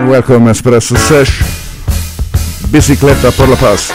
Welcome Espresso Sesh, Bicicletas Por La Paz.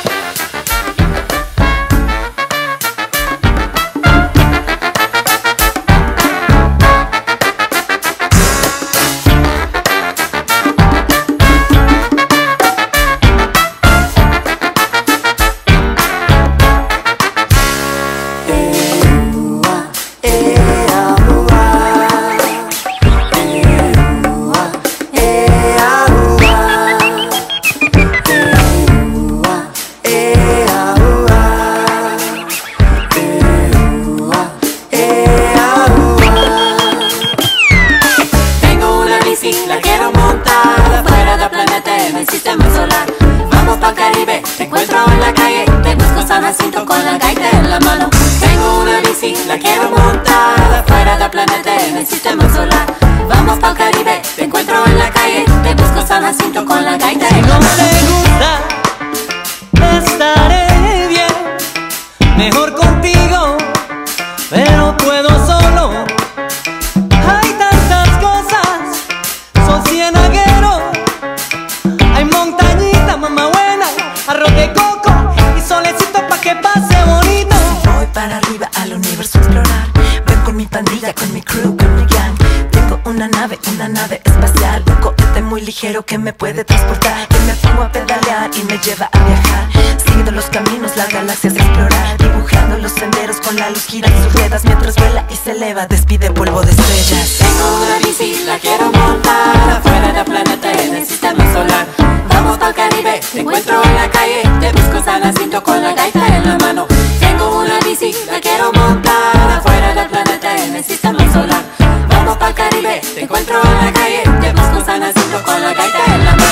Que me puede transportar, que me pongo a pedalear y me lleva a viajar, siguiendo los caminos, las galaxias a explorar, dibujando los senderos con la luz gira en sus ruedas mientras vuela y se eleva, despide polvo de estrellas. Tengo una bici, la quiero montar afuera del planeta en el sistema solar. Vamos pa'l Caribe, te encuentro en la calle, te busco San Jacinto con la gaita en la mano. Tengo una bici, la quiero montar afuera del planeta en el sistema solar. Vamos pa'l Caribe, te encuentro en la calle, te busco San Jacinto con la gaita en la mano.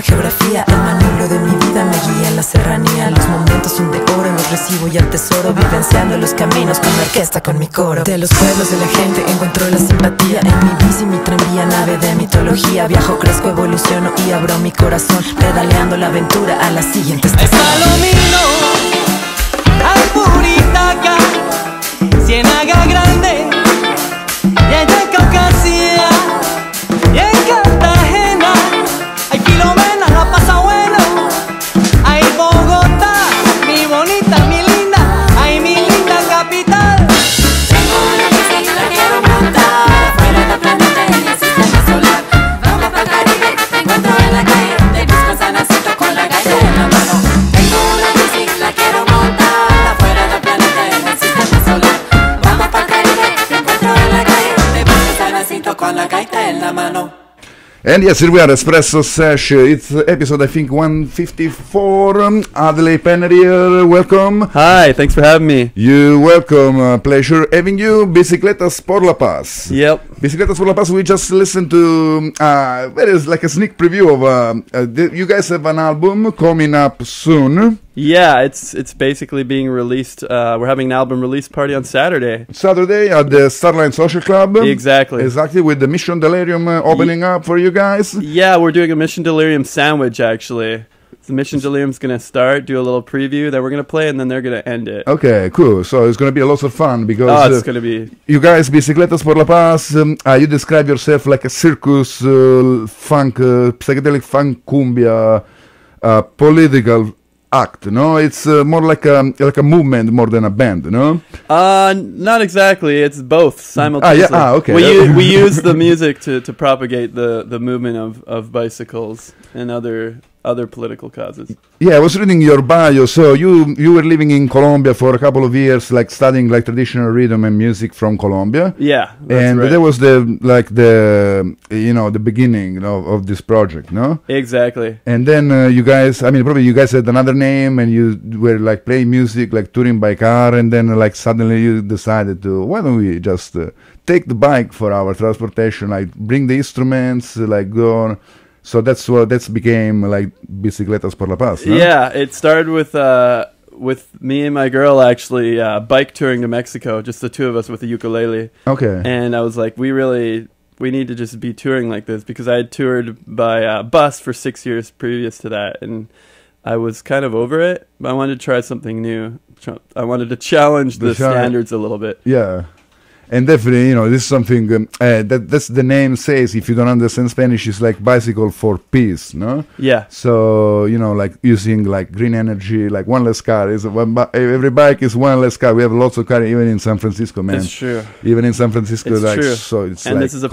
Geografía, el maniobro de mi vida me guía en la serranía. Los momentos son de oro, los recibo y atesoro, vivenciando los caminos con la orquesta, con mi coro. De los pueblos, de la gente, encuentro la simpatía. En mi bici, mi tranvía, nave de mitología. Viajo, crezco, evoluciono y abro mi corazón, pedaleando la aventura a la siguiente estación. Hay Palomino, hay Puritaca, Ciénaga Grande, y allá en Caucasia, y en Cartagena. Hay Filomena, la pasa bueno. Hay Bogotá, mi bonita, mi linda. Hay mi linda capital. Tengo una bici, la quiero montar afuera del planeta en el sistema solar. Vamos pa'l Caribe, te encuentro en la calle, te busco San Jacinto con la gaita en la mano. Tengo una bici, la quiero montar afuera del planeta en el sistema solar. Vamos pa'l Caribe, te encuentro en la calle, te busco San Jacinto con la gaita en la mano. And yes, here we are, Espresso Sesh. It's episode, I think, 154. Adley Penner here, welcome. Hi, thanks for having me. You welcome, pleasure having you. Bicicletas Por La Paz. Yep. Bicicletas Por La Paz, we just listened to, there is like a sneak preview of, you guys have an album coming up soon. Yeah, it's basically being released. We're having an album release party on Saturday. Saturday at the Starline Social Club. Exactly. Exactly, with the Mission Delirium opening up for you guys. Yeah, we're doing a Mission Delirium sandwich, actually. The Mission Delirium's going to start, do a little preview, then we're going to play, and then they're going to end it. Okay, cool. So it's going to be a lot of fun because it's going to be... You guys, Bicicletas Por La Paz, you describe yourself like a circus, funk, psychedelic funk, cumbia, political act, no? It's more like a movement more than a band, no? Not exactly. It's both simultaneously. Okay. We use the music to propagate the movement of bicycles and other political causes. Yeah, I was reading your bio. So you were living in Colombia for a couple of years, like studying like traditional rhythm and music from Colombia. Yeah, that's right. That was the beginning of this project, no? Exactly. And then you guys, I mean, probably you guys had another name, and you were like playing music, like touring by car, and then like suddenly you decided to, why don't we just take the bike for our transportation, like bring the instruments, like go on. So that's became like Bicicletas Por La Paz, no? Yeah, it started with with me and my girl actually bike touring to Mexico, just the two of us with a ukulele. Okay. And I was like, we need to just be touring like this, because I had toured by bus for 6 years previous to that, and I was kind of over it. But I wanted to try something new. I wanted to challenge the standards a little bit. Yeah. And definitely, this is something that's the name says. If you don't understand Spanish, it's like bicycle for peace, no? Yeah. So like using like green energy, like one less car is every bike is one less car. We have lots of cars even in San Francisco, man. It's true. Even in San Francisco, it's like true. So it's and like this is a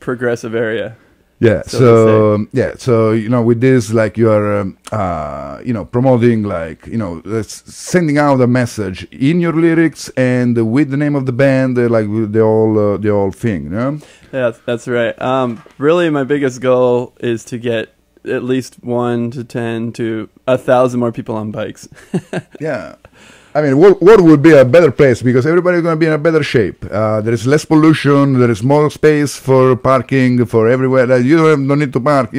progressive area. Yeah. So with this, like you are, promoting, like sending out a message in your lyrics and with the name of the band, like the whole thing. You know? Yeah, that's right. Really, my biggest goal is to get at least 1 to 10 to 1,000 more people on bikes. Yeah. I mean, what would be a better place? Because everybody's going to be in a better shape. There is less pollution. There is more space for parking, for everywhere. Like, you don't need to park.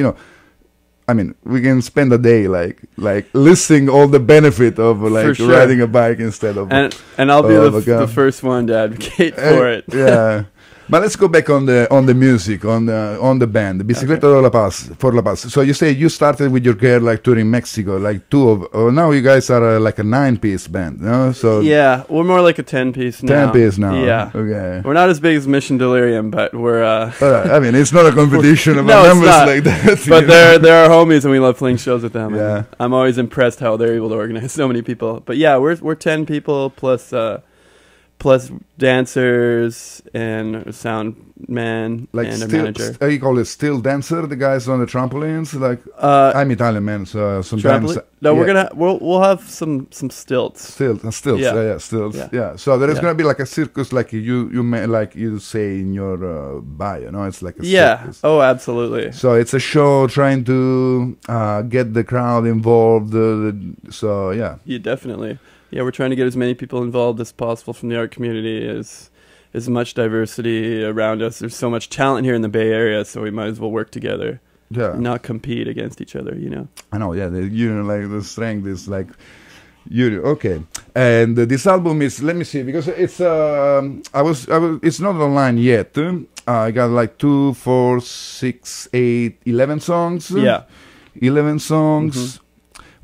I mean, we can spend a day like listing all the benefit of like riding a bike instead of. And I'll be the first one to advocate for it. Yeah. But let's go back on the music, on the band, Bicicletas Por La Paz. So you say you started with your girl like touring Mexico, like now you guys are like a 9-piece band, no? So yeah, we're more like a 10-piece now. 10-piece now. Yeah. Okay. We're not as big as Mission Delirium, but we're. I mean, it's not a competition about numbers like that. But they're our homies, and we love playing shows with them. Yeah. I'm always impressed how they're able to organize so many people. But yeah, we're 10 people plus dancers and a sound man like and a manager. You call it still dancer, the guys on the trampolines? Like I'm Italian, man, so sometimes no, we'll have some stilts. Stilts, yeah, stilts. Yeah. So there is gonna be like a circus, like you say in your bio, no? It's like a circus. Oh, absolutely. So it's a show trying to get the crowd involved. So yeah. Yeah, definitely. Yeah, we're trying to get as many people involved as possible from the art community, as much diversity around us. There's so much talent here in the Bay Area, so we might as well work together. Yeah. Not compete against each other, I know, yeah. Like the strength is like okay. And this album is, let me see, because it's it's not online yet. I got like 2, 4, 6, 8, 11 songs. Yeah. 11 songs. Mm-hmm.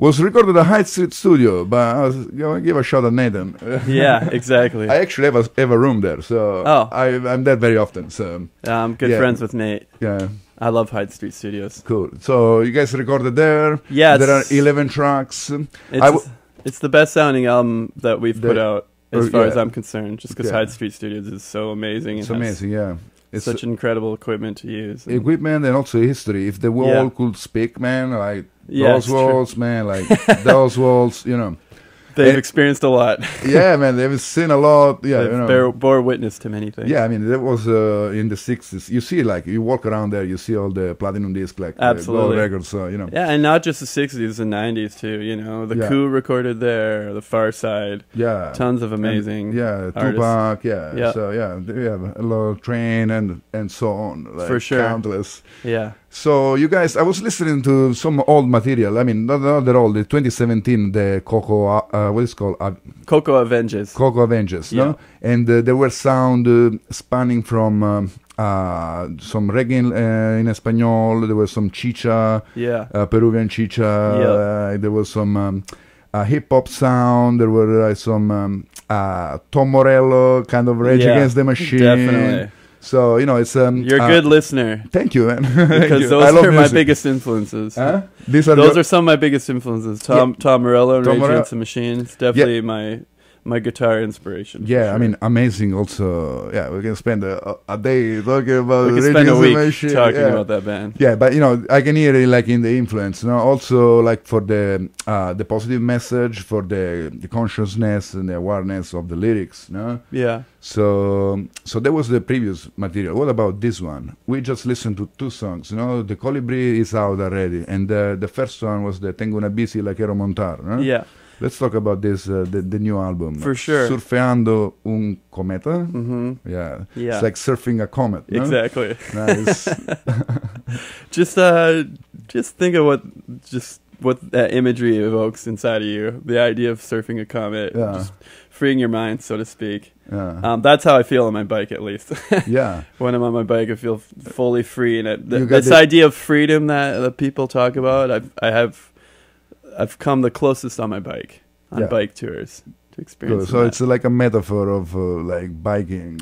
Was recorded at High Street Studio, but I was going to give a shot at Nathan. Yeah, exactly. I actually have a room there, so I'm there very often. So I'm good friends with Nate. Yeah. I love Hyde Street Studios. Cool. So you guys recorded there. Yeah. There are 11 tracks. It's the best sounding album that we've put out, as far as I'm concerned, just because Hyde Street Studios is so amazing. It's amazing, yeah. It's such incredible equipment to use. Equipment and also history. If the wall could speak, man, like those walls, man, like those walls, They've experienced a lot. Yeah, man, they've seen a lot. Yeah, they bore witness to many things. Yeah, I mean, that was in the 60s. You see, like, you walk around there, you see all the platinum discs, like, absolutely, gold records, so, Yeah, and not just the 60s and 90s, too, The Coup recorded there, The Far Side. Yeah. Tons of amazing Tupac, So, we have a lot of Train and so on. Like, for sure. Countless. Yeah. So you guys, I was listening to some old material. I mean, not that old. The 2017, the Coco, what is it called? Coco Avengers. Coco Avengers, no? And there were sound spanning from some reggae in Espanol. There was some chicha, Peruvian chicha. There was some hip hop sound. There were some Tom Morello kind of Rage Against the Machine. Definitely. So, it's... You're a good listener. Thank you, man. Because those are my biggest influences. Huh? Those are some of my biggest influences. Tom Morello and Rage Against the Machine. It's definitely my guitar inspiration. Yeah, I mean, amazing also. Yeah, we can spend a day talking about Rage Against the Machine. Talking about that band. Yeah, but, I can hear it like in the influence. Also like for the positive message, for the consciousness and the awareness of the lyrics, no? Yeah. So that was the previous material. What about this one? We just listened to 2 songs. The Colibri is out already, and the first one was the Tengo una bici la quiero montar. No? Yeah. Let's talk about this, the new album. For sure. Surfeando Un Cometa. Mm-hmm. Yeah. It's like surfing a comet. No? Exactly. Nice. Just think of what that imagery evokes inside of you. The idea of surfing a comet, Yeah. just freeing your mind, so to speak. Yeah. That's how I feel on my bike, at least. Yeah. When I'm on my bike, I feel fully free, and You got this the- idea of freedom that people talk about, I've come the closest on my bike, on Yeah. bike tours, to experience. Cool. So it's like a metaphor of like biking.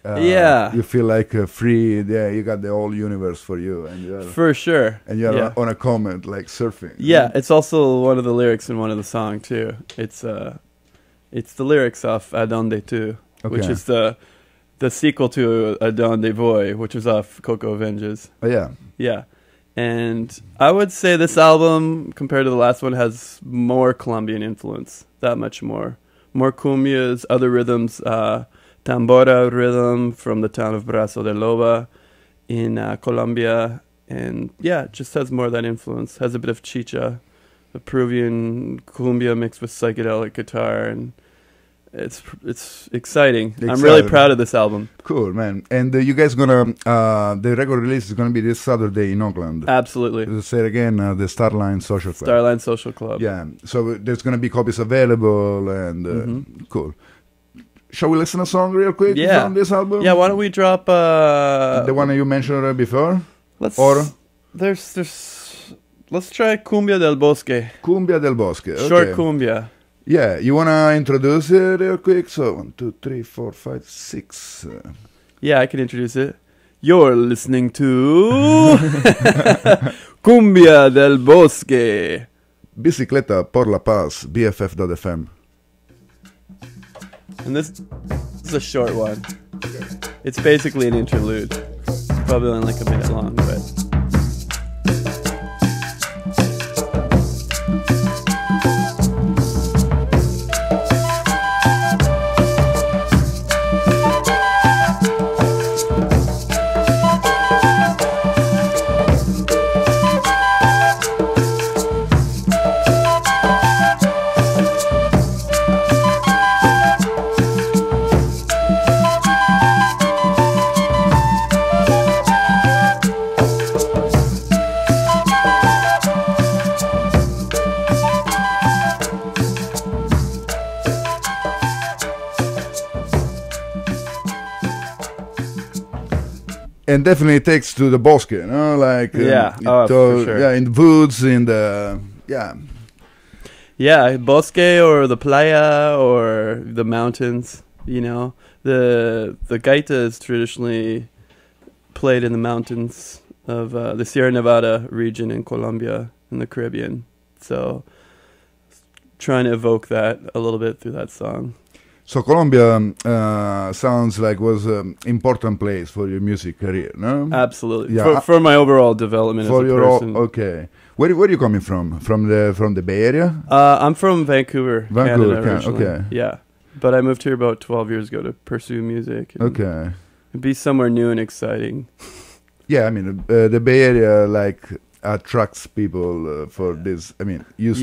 Yeah. You feel like free. Yeah, you got the whole universe for you, and you're For sure. yeah. on a comet, like surfing. Yeah, it's also one of the lyrics in one of the songs too. It's the lyrics off Adonde Tu, which Okay. is the sequel to Adonde Voy, which was off Coco Avenges. Oh, yeah. Yeah. And I would say this album, compared to the last one, has more Colombian influence. That much more. More cumbias, other rhythms, tambora rhythm from the town of Brazo de Loba in Colombia. And yeah, it just has more of that influence. Has a bit of chicha, a Peruvian cumbia mixed with psychedelic guitar. And it's exciting. I'm really proud of this album. Cool, man. And you guys gonna the record release is gonna be this Saturday in Oakland. Absolutely. To say it again, the Starline Social Club. Starline Social Club. Yeah. So there's gonna be copies available, and cool. Shall we listen to a song real quick Yeah. from this album? Yeah, why don't we drop the one that you mentioned before? let's let's try Cumbia del Bosque. Cumbia del Bosque. Okay. Short cumbia. Yeah, you wanna introduce it real quick? So 1, 2, 3, 4, 5, 6. Yeah, I can introduce it. You're listening to Cumbia del Bosque. Bicicleta Por La Paz, BFF.fm. And this is a short one. It's basically an interlude. Probably only like a minute long, but And definitely takes to the bosque, you know, like Yeah, for sure. yeah, in the woods, in the yeah, Bosque or the playa or the mountains, you know. The gaita is traditionally played in the mountains of the Sierra Nevada region in Colombia in the Caribbean. So trying to evoke that a little bit through that song. So Colombia sounds like was an important place for your music career, no? Absolutely. Yeah. For my overall development For as a your person. okay. Where are you coming from? From the Bay Area? I'm from Vancouver, Vancouver, Canada originally. okay. Yeah. But I moved here about 12 years ago to pursue music. And Okay. be somewhere new and exciting. Yeah, I mean the Bay Area like attracts people for this. I mean, used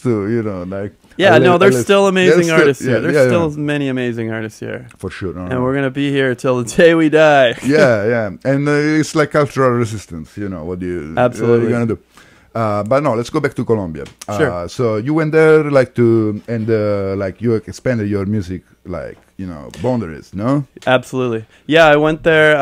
to, you know, like. Yeah, I no, li- there's I li- still amazing there's still- artists yeah, here. There's yeah, still yeah. many amazing artists here. For sure. And we're going to be here till the day we die. yeah, and it's like cultural resistance. You know what you Absolutely. you're gonna do. But no, let's go back to Colombia. Sure. So you went there like to and like you expanded your music like boundaries, no? Absolutely. Yeah, I went there.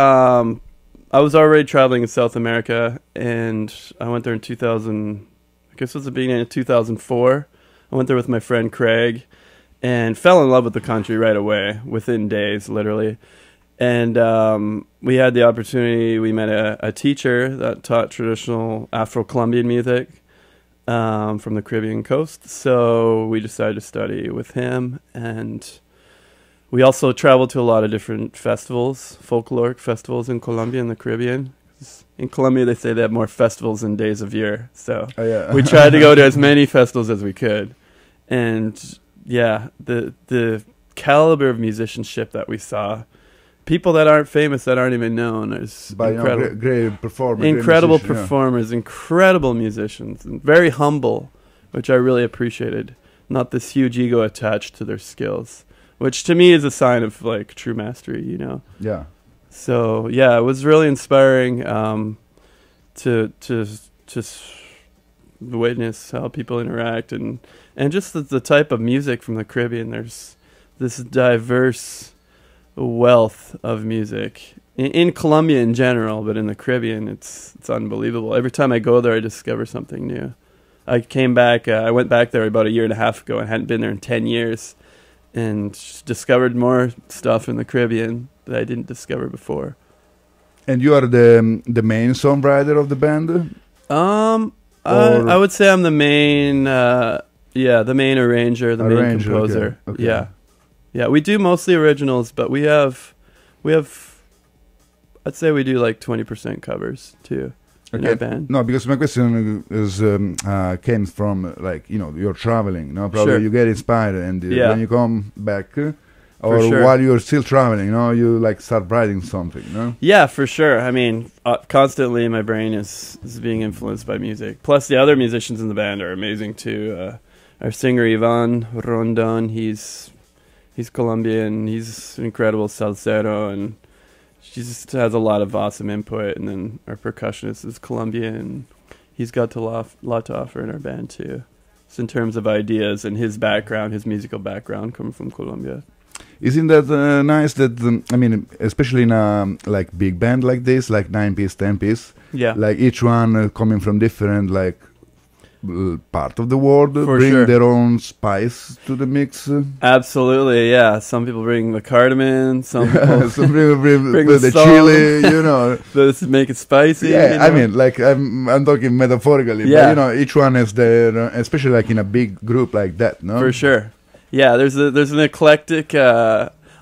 I was already traveling in South America, and I went there in 2000. I guess it was the beginning of 2004. I went there with my friend Craig, and fell in love with the country right away, within days, literally. And we had the opportunity. We met a teacher that taught traditional Afro-Colombian music from the Caribbean coast. So we decided to study with him, and we also traveled to a lot of different festivals, folkloric festivals in Colombia and the Caribbean. In Colombia, they say they have more festivals than days of year. So Yeah. we tried to go to as many festivals as we could. And yeah, the caliber of musicianship that we saw, people that aren't famous, that aren't even known, is By incredible. great performers, Incredible great musicians, performers, incredible musicians, and very humble, which I really appreciated. Not this huge ego attached to their skills, which to me is a sign of like true mastery, you know. Yeah. So yeah, it was really inspiring to witness how people interact and just the type of music from the Caribbean. There's this diverse wealth of music in Colombia in general, but in the Caribbean, it's unbelievable. Every time I go there, I discover something new. I went back there about a year and a half ago and hadn't been there in 10 years and just discovered more stuff in the Caribbean that I didn't discover before. And you are the main songwriter of the band? I would say I'm the main, the main arranger, the main composer. Okay. Yeah. We do mostly originals, but we have, I'd say we do like 20% covers too in our band. No, because my question is came from like you're traveling. No, probably Sure. you get inspired, and when you come back, or sure. while you're still traveling, you like start writing something. No. Yeah, for sure. I mean, constantly my brain is being influenced by music. Plus, the other musicians in the band are amazing too. Our singer Ivan Rondon, he's Colombian. He's an incredible salsero, and she just has a lot of awesome input. And then our percussionist is Colombian, and he's got a lot to offer in our band too. Just in terms of ideas and his background, his musical background coming from Colombia. Isn't that nice that, I mean, especially in a like big band like this, like 9-piece, 10-piece, Yeah. like each one coming from different like part of the world, For bring sure. their own spice to the mix. Absolutely, yeah. Some people bring the cardamom, some people Some people bring the the salt. chili, let's make it spicy. Yeah, you know? I mean, like I'm talking metaphorically, Yeah. but each one has their, especially like in a big group like that, no? For sure. Yeah, there's an eclectic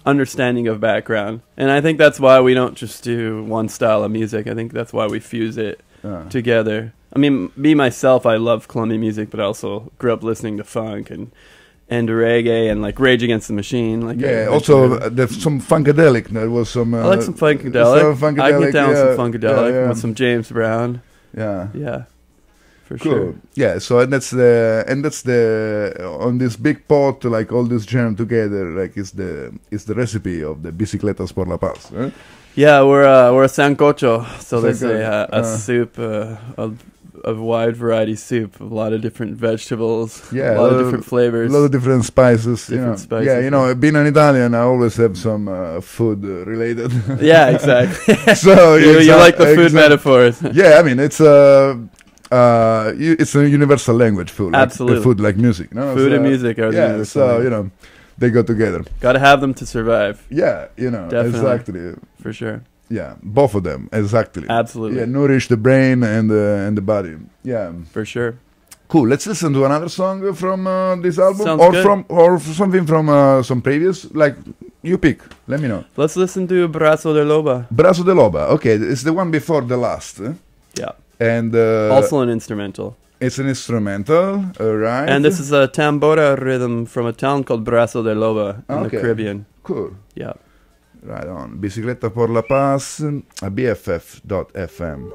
understanding of background, and I think that's why we don't just do one style of music. I think that's why we fuse it together. I mean, me myself, I love Colombian music, but I also grew up listening to funk and reggae and like Rage Against the Machine. Like Also there's some funkadelic. There was some. I like some funkadelic. Some I can get down with some funkadelic yeah. with some James Brown. Yeah. Yeah, for Cool. sure. Yeah. So that's the on this big pot, like all this jam together, like is the recipe of the Bicicletas Por La Paz. Eh? Yeah, we're a sancocho, so they say Sancocho, a soup, a wide variety soup, a lot of different vegetables, Yeah, a lot of different flavors. A lot of different spices. Different spices, Yeah, being an Italian, I always have some food related. Yeah, exactly. So you like the food metaphors. Yeah, I mean it's it's a universal language. Food, Absolutely. Food like music. No? Food So, and music are the yeah. universal So language. they go together. Got to have them to survive, Yeah, Definitely. exactly. for sure. Yeah, both of them exactly. Absolutely. Yeah, nourish the brain and the body. Yeah, For sure. cool. Let's listen to another song from this album, Sounds or good. or something from some previous. Like you pick. Let me know. Let's listen to Brazo de Loba. Brazo de Loba. Okay, it's the one before the last. Yeah. And Also an instrumental. it's an instrumental, right? And this is a tambora rhythm from a town called Brazo de Loba in the Okay. Caribbean. Cool. Yeah. Right on. Bicicleta por la Paz, a BFF.fm.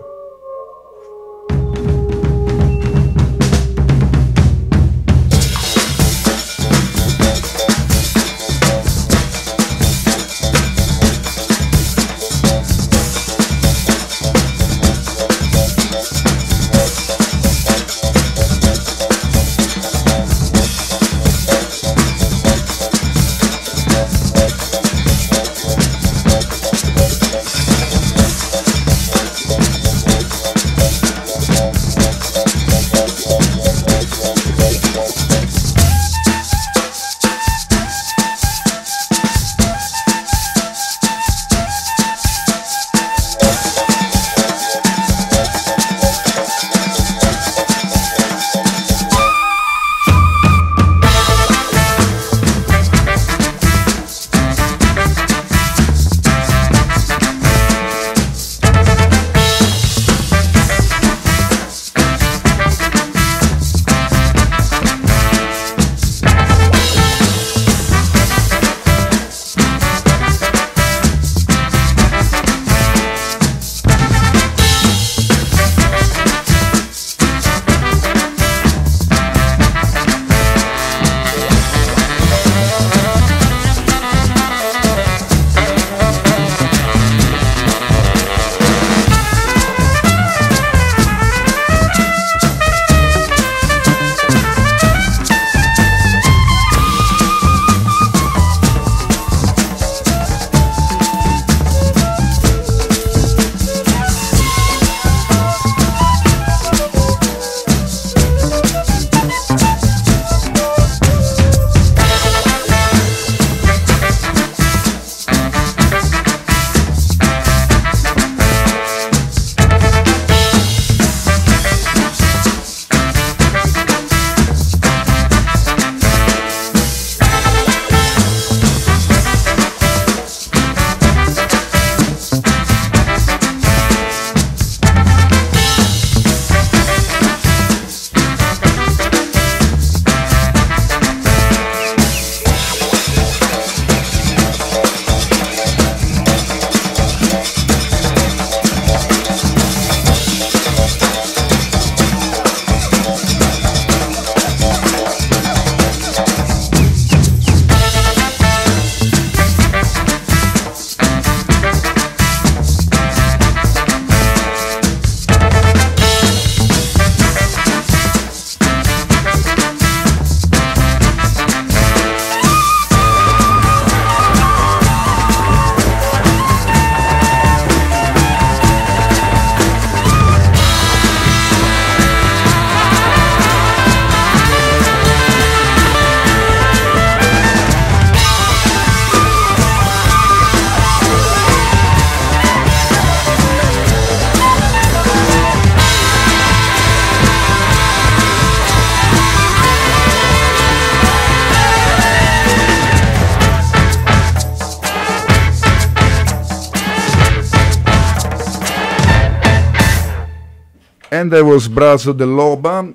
And there was Brazo de Loba,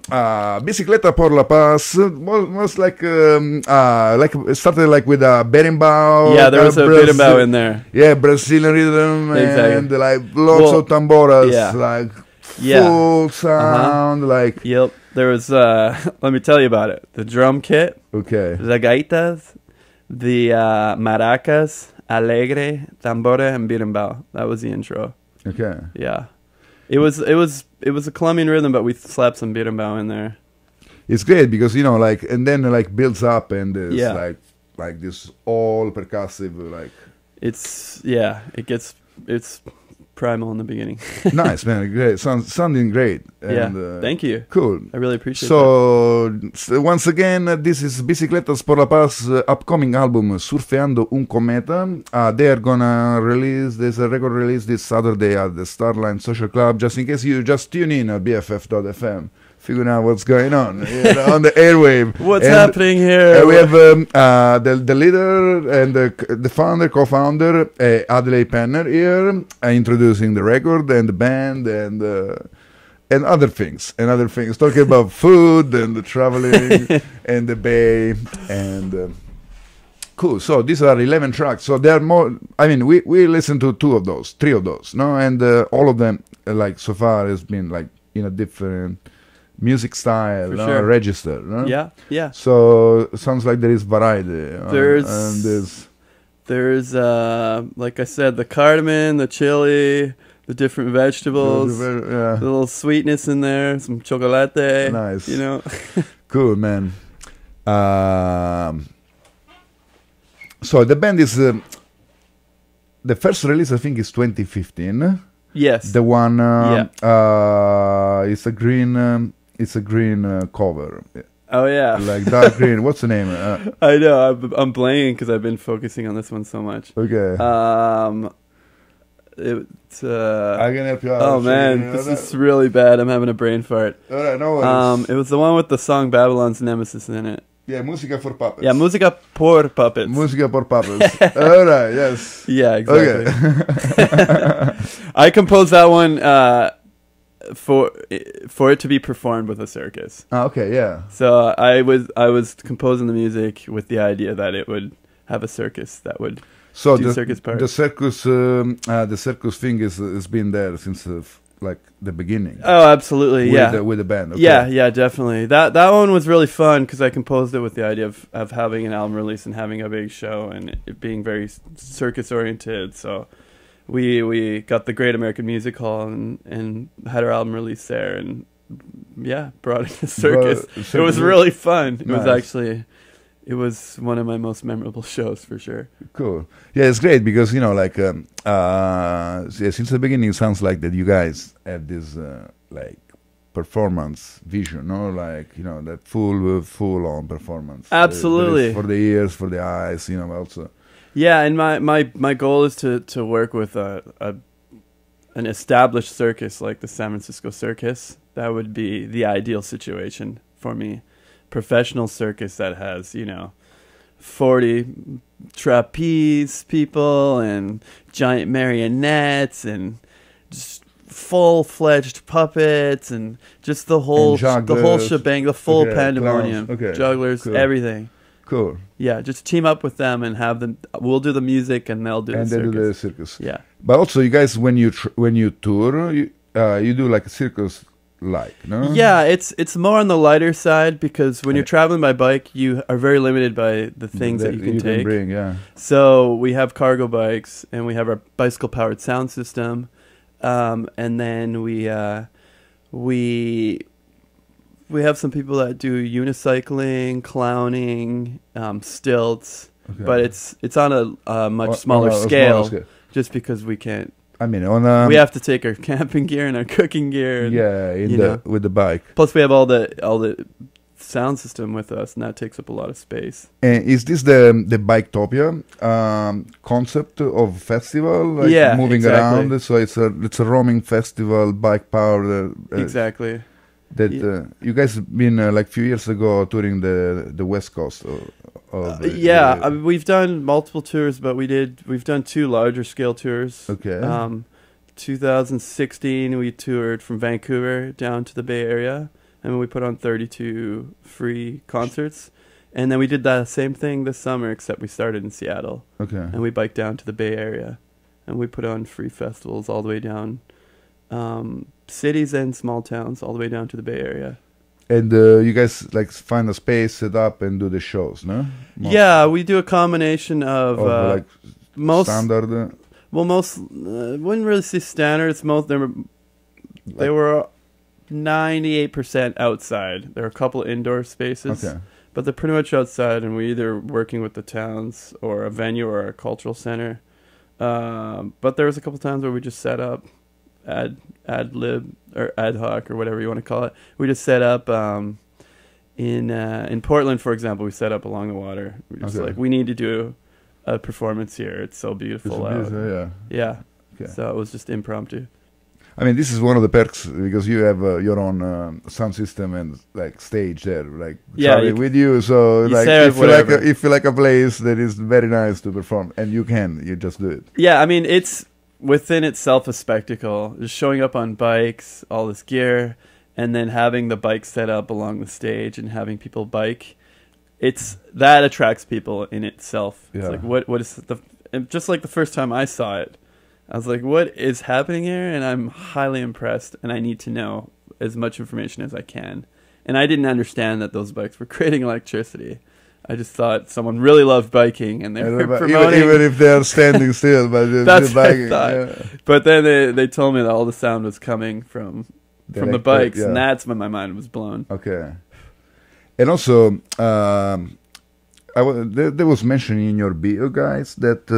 Bicicleta Por La Paz. Was like it started like with a berimbau. Yeah, there was a berimbau in there. Yeah, Brazilian rhythm Exactly. and like lots of tamboras, yeah. like Yeah. full sound, like. Yep. There was. Let me tell you about it. The drum kit, Okay. the gaitas, the maracas, alegre, tambora, and berimbau. That was the intro. Okay. Yeah. It was a Colombian rhythm, but we slapped some berimbau in there. It's great because like, and then like builds up and it's Yeah. like this all percussive, like. It's primal in the beginning. Nice, man. Great. Sounding great. And, Yeah. Thank you. Cool. I really appreciate that. So once again, this is Bicicletas Por La Paz upcoming album Surfeando Un Cometa. They are gonna release, there's a record release this Saturday at the Starline Social Club. Just in case you just tune in at BFF.fm, figuring out what's going on on the airwave. What's And, happening here? we have the leader and the founder, co-founder, Adley Penner here, introducing the record and the band and other things. Talking about food and the traveling and the bay and cool. So these are 11 tracks. So there are more. I mean, we listened to three of those, no, and all of them like so far has been like in a different music style, For no? sure. Register, no? Yeah. So sounds like there is variety. There's like I said, the cardamom, the chili, the different vegetables, the little sweetness in there, some chocolate. Nice. Cool, man. So the band is the first release I think is 2015. Yes. The one it's a green cover. Oh yeah. Like dark green. What's the name? I know. I'm blanking because I've been focusing on this one so much. Okay. It's I can help you out. oh man, this is really bad. I'm having a brain fart. Alright, no worries. It was the one with the song Babylon's Nemesis in it. Yeah, Música for Puppets. Yeah, Música por Puppets. Música por Puppets. Alright, yes. Yeah, exactly. Okay. I composed that one for it to be performed with a circus. Okay, yeah. So I was composing the music with the idea that it would have a circus that would So do circus parts. the circus thing has been there since like the beginning. Oh, absolutely, yeah. With the band. Okay. Yeah, definitely. That one was really fun because I composed it with the idea of having an album release and having a big show and it being very circus oriented. So we got the Great American Music Hall and had our album release there and brought in a circus. It was really fun. It was one of my most memorable shows for sure. Cool. Yeah, it's great because since the beginning it sounds like that you guys have this like performance vision, no? Like that full on performance. Absolutely. For the ears, for the eyes, also. Yeah, and my goal is to work with an established circus like the San Francisco Circus. That would be the ideal situation for me. Professional circus that has 40 trapeze people and giant marionettes and just full-fledged puppets and just the whole shebang, the full pandemonium, jugglers, cool. Everything. Cool. Yeah, just team up with them and have them. We'll do the music and they'll do the circus. And they do the circus. Yeah. But also, you guys, when you tour, you do like a circus. No? Yeah, it's more on the lighter side because when you're traveling by bike, you are very limited by the things that you can take. Bring, yeah. So we have cargo bikes and we have our bicycle-powered sound system, and then we have some people that do unicycling, clowning, stilts, but it's on a much smaller scale, just because we can't. I mean, we have to take our camping gear and our cooking gear. And, with the bike. Plus, we have all the sound system with us, and that takes up a lot of space. And is this the Biketopia concept of festival? Like moving around. So it's a roaming festival, bike powered. Exactly. That you guys have been like a few years ago touring the West Coast. We've done multiple tours, but we've done 2 larger scale tours. Okay. 2016, we toured from Vancouver down to the Bay Area, and we put on 32 free concerts. And then we did that same thing this summer, except we started in Seattle. Okay. And we biked down to the Bay Area, and we put on free festivals all the way down, cities and small towns all the way down to the Bay Area. And you guys like find a space, set up, and do the shows, no? Yeah, we do a combination of like most standard. Well, most wouldn't really say standards. Most they were 98% outside. There are a couple indoor spaces, Okay. but they're pretty much outside. And we're either working with the towns or a venue or a cultural center. But there was a couple times where we just set up ad lib or ad hoc or whatever you want to call it. We just set up in Portland, for example. We set up along the water. We just like, we need to do a performance here. It's so beautiful out. Yeah. Okay. So it was just impromptu. I mean, this is one of the perks because you have your own sound system and like stage there, like Charlie with you. So you like if you like a place that is very nice to perform, and you just do it. Yeah, I mean, it's within itself a spectacle. Just showing up on bikes, all this gear, and then having the bike set up along the stage and having people bike. That attracts people in itself. It's like what is just like the first time I saw it, I was like, what is happening here? And I'm highly impressed, and I need to know as much information as I can. And I didn't understand that those bikes were creating electricity. I just thought someone really loved biking, and they were promoting. Even if they're standing still, but that's biking. What I thought. But then they told me that all the sound was coming from the bikes, and that's when my mind was blown. Okay. And also, there was mentioned in your bio, guys, that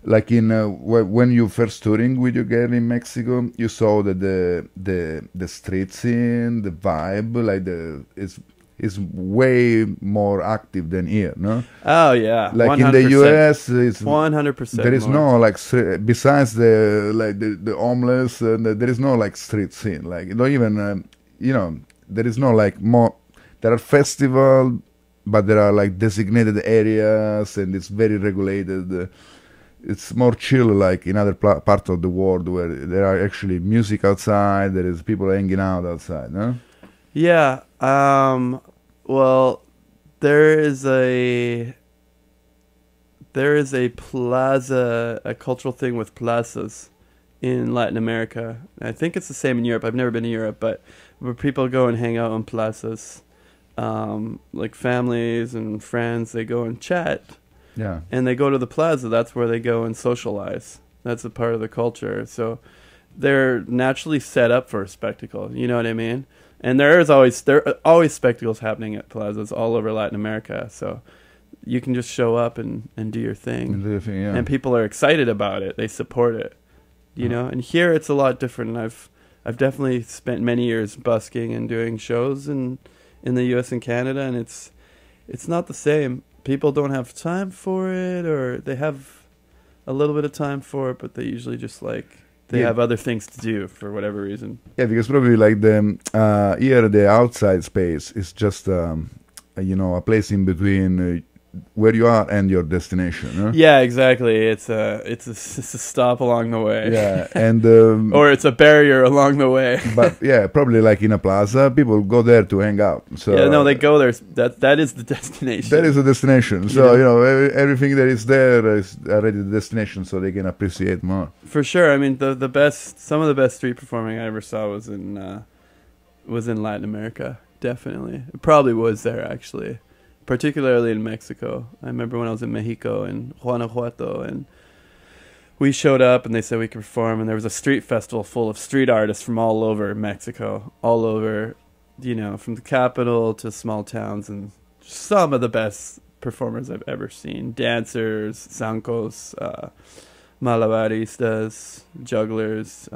like when you first touring with your girl in Mexico, you saw that the street scene, the vibe, like is way more active than here, no? Oh yeah, like 100%. In the US, it's 100%. There is no like besides the homeless, there is no like street scene. Like not even there is no like more. There are festivals, but there are like designated areas, and it's very regulated. It's more chill, like in other parts of the world where there are actually music outside. There is people hanging out outside, no? Yeah. Well, there is a plaza, a cultural thing with plazas in Latin America. I think it's the same in Europe. I've never been to Europe, but where people go and hang out on plazas. Like families and friends, they go and chat. Yeah. And they go to the plaza. That's where they go and socialize. That's a part of the culture. So they're naturally set up for a spectacle. You know what I mean? And there are always spectacles happening at plazas all over Latin America. So you can just show up and do your thing. And people are excited about it. They support it. You know? And here it's a lot different. And I've definitely spent many years busking and doing shows in the US and Canada, and it's not the same. People don't have time for it, or they have a little bit of time for it, but they usually just they have other things to do for whatever reason. Yeah, because probably like here the outside space is just a place in between where you are and your destination. Huh? Yeah, exactly. It's a stop along the way. Yeah, and or it's a barrier along the way. But yeah, probably like in a plaza, people go there to hang out. So yeah, no, they go there. That is the destination. That is the destination. So everything that is there is already the destination, so they can appreciate more. For sure. I mean, some of the best street performing I ever saw was in Latin America. Definitely, it probably was there actually. Particularly in Mexico. I remember when I was in Mexico and Guanajuato, and we showed up and they said we could perform, and there was a street festival full of street artists from all over Mexico, all over, from the capital to small towns, and some of the best performers I've ever seen. Dancers, zancos, malabaristas, jugglers,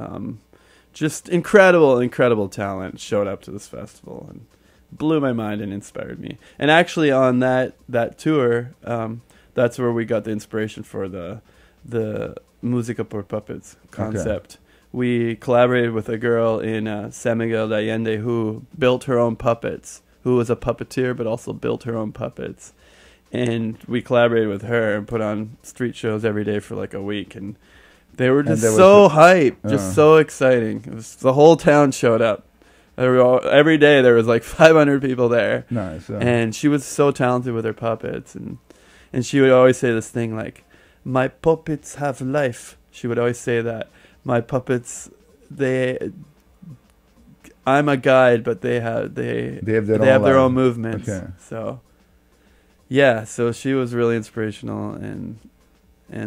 just incredible talent showed up to this festival, and blew my mind and inspired me. And actually on that tour, that's where we got the inspiration for the Música por Puppets concept. Okay. We collaborated with a girl in San Miguel de Allende who built her own puppets, who was a puppeteer but also built her own puppets. And we collaborated with her and put on street shows every day for like a week. And They were And just there was so hype, just uh. so exciting. It was, the whole town showed up. Every day there was like 500 people there. Nice. And she was so talented with her puppets, and she would always say this thing like, "My puppets have life." She would always say that. My puppets, I'm a guide, but they have their own movements. Okay. So yeah, so she was really inspirational, and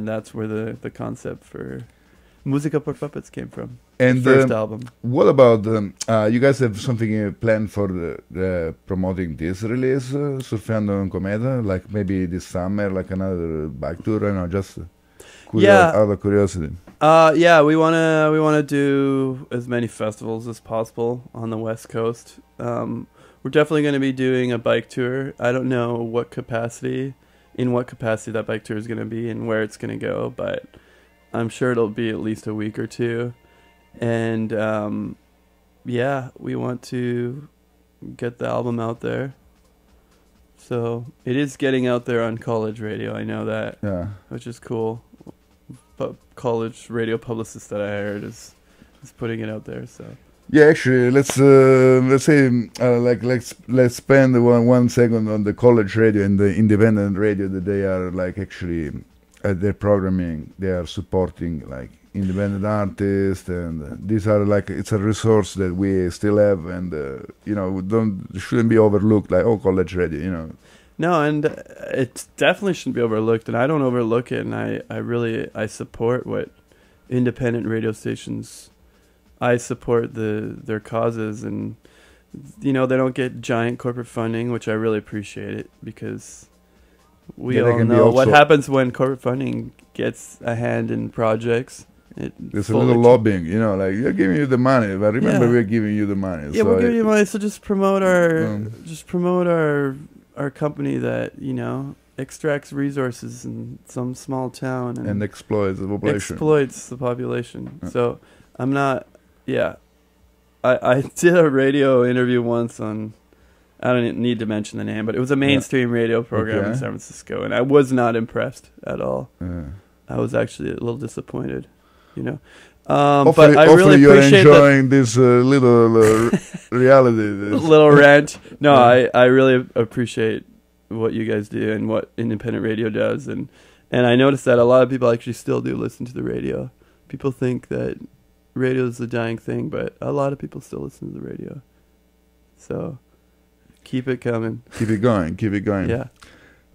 that's where the concept for Música por Puppets came from. And First album. what about you guys have something planned for the promoting this release, Surfeando Un Cometa, like maybe this summer, like another bike tour? I know, just out of curiosity. Yeah, we wanna do as many festivals as possible on the West Coast. We're definitely going to be doing a bike tour. I don't know in what capacity that bike tour is going to be and where it's going to go, but I'm sure it'll be at least a week or two. And yeah, we want to get the album out there. So it is getting out there on college radio. I know that, which is cool. But college radio publicist that I heard is putting it out there. So yeah, actually, let's say let's spend one second on the college radio and the independent radio that they are like actually at their programming. They are supporting like independent artists, and these are like it's a resource that we still have, and you know, shouldn't be overlooked. Like college radio, you know. No, and it definitely shouldn't be overlooked, and I don't overlook it, and I support what independent radio stations. I support their causes, and you know, they don't get giant corporate funding, which I really appreciate it, because we all know what happens when corporate funding gets a hand in projects. There's a little lobbying, you know, like you're giving you the money, but remember we're giving you the money. Yeah, we're giving you money, so just promote our company that, you know, extracts resources in some small town and exploits the population. So I'm not. Yeah, I did a radio interview once on, I don't need to mention the name, but it was a mainstream radio program in San Francisco, and I was not impressed at all. I was actually a little disappointed, you know. But I really appreciate you're enjoying this little reality. Little rant. No, I really appreciate what you guys do and what independent radio does, and I noticed that a lot of people actually still do listen to the radio. People think that radio is a dying thing, but a lot of people still listen to the radio. So keep it coming. Keep it going. Keep it going. Yeah.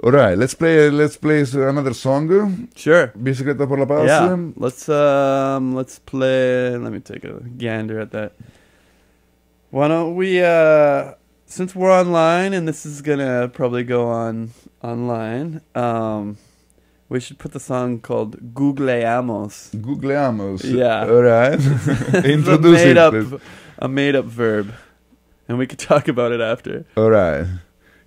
All right, let's play another song. Sure. Bicicletas Por La Paz. Yeah. Let's play. Let me take a gander at that. Why don't we? Since we're online and this is gonna probably go online. We should put the song called Googleamos. Googleamos. Yeah. All right. Introduce it. A made-up verb. And we could talk about it after. All right.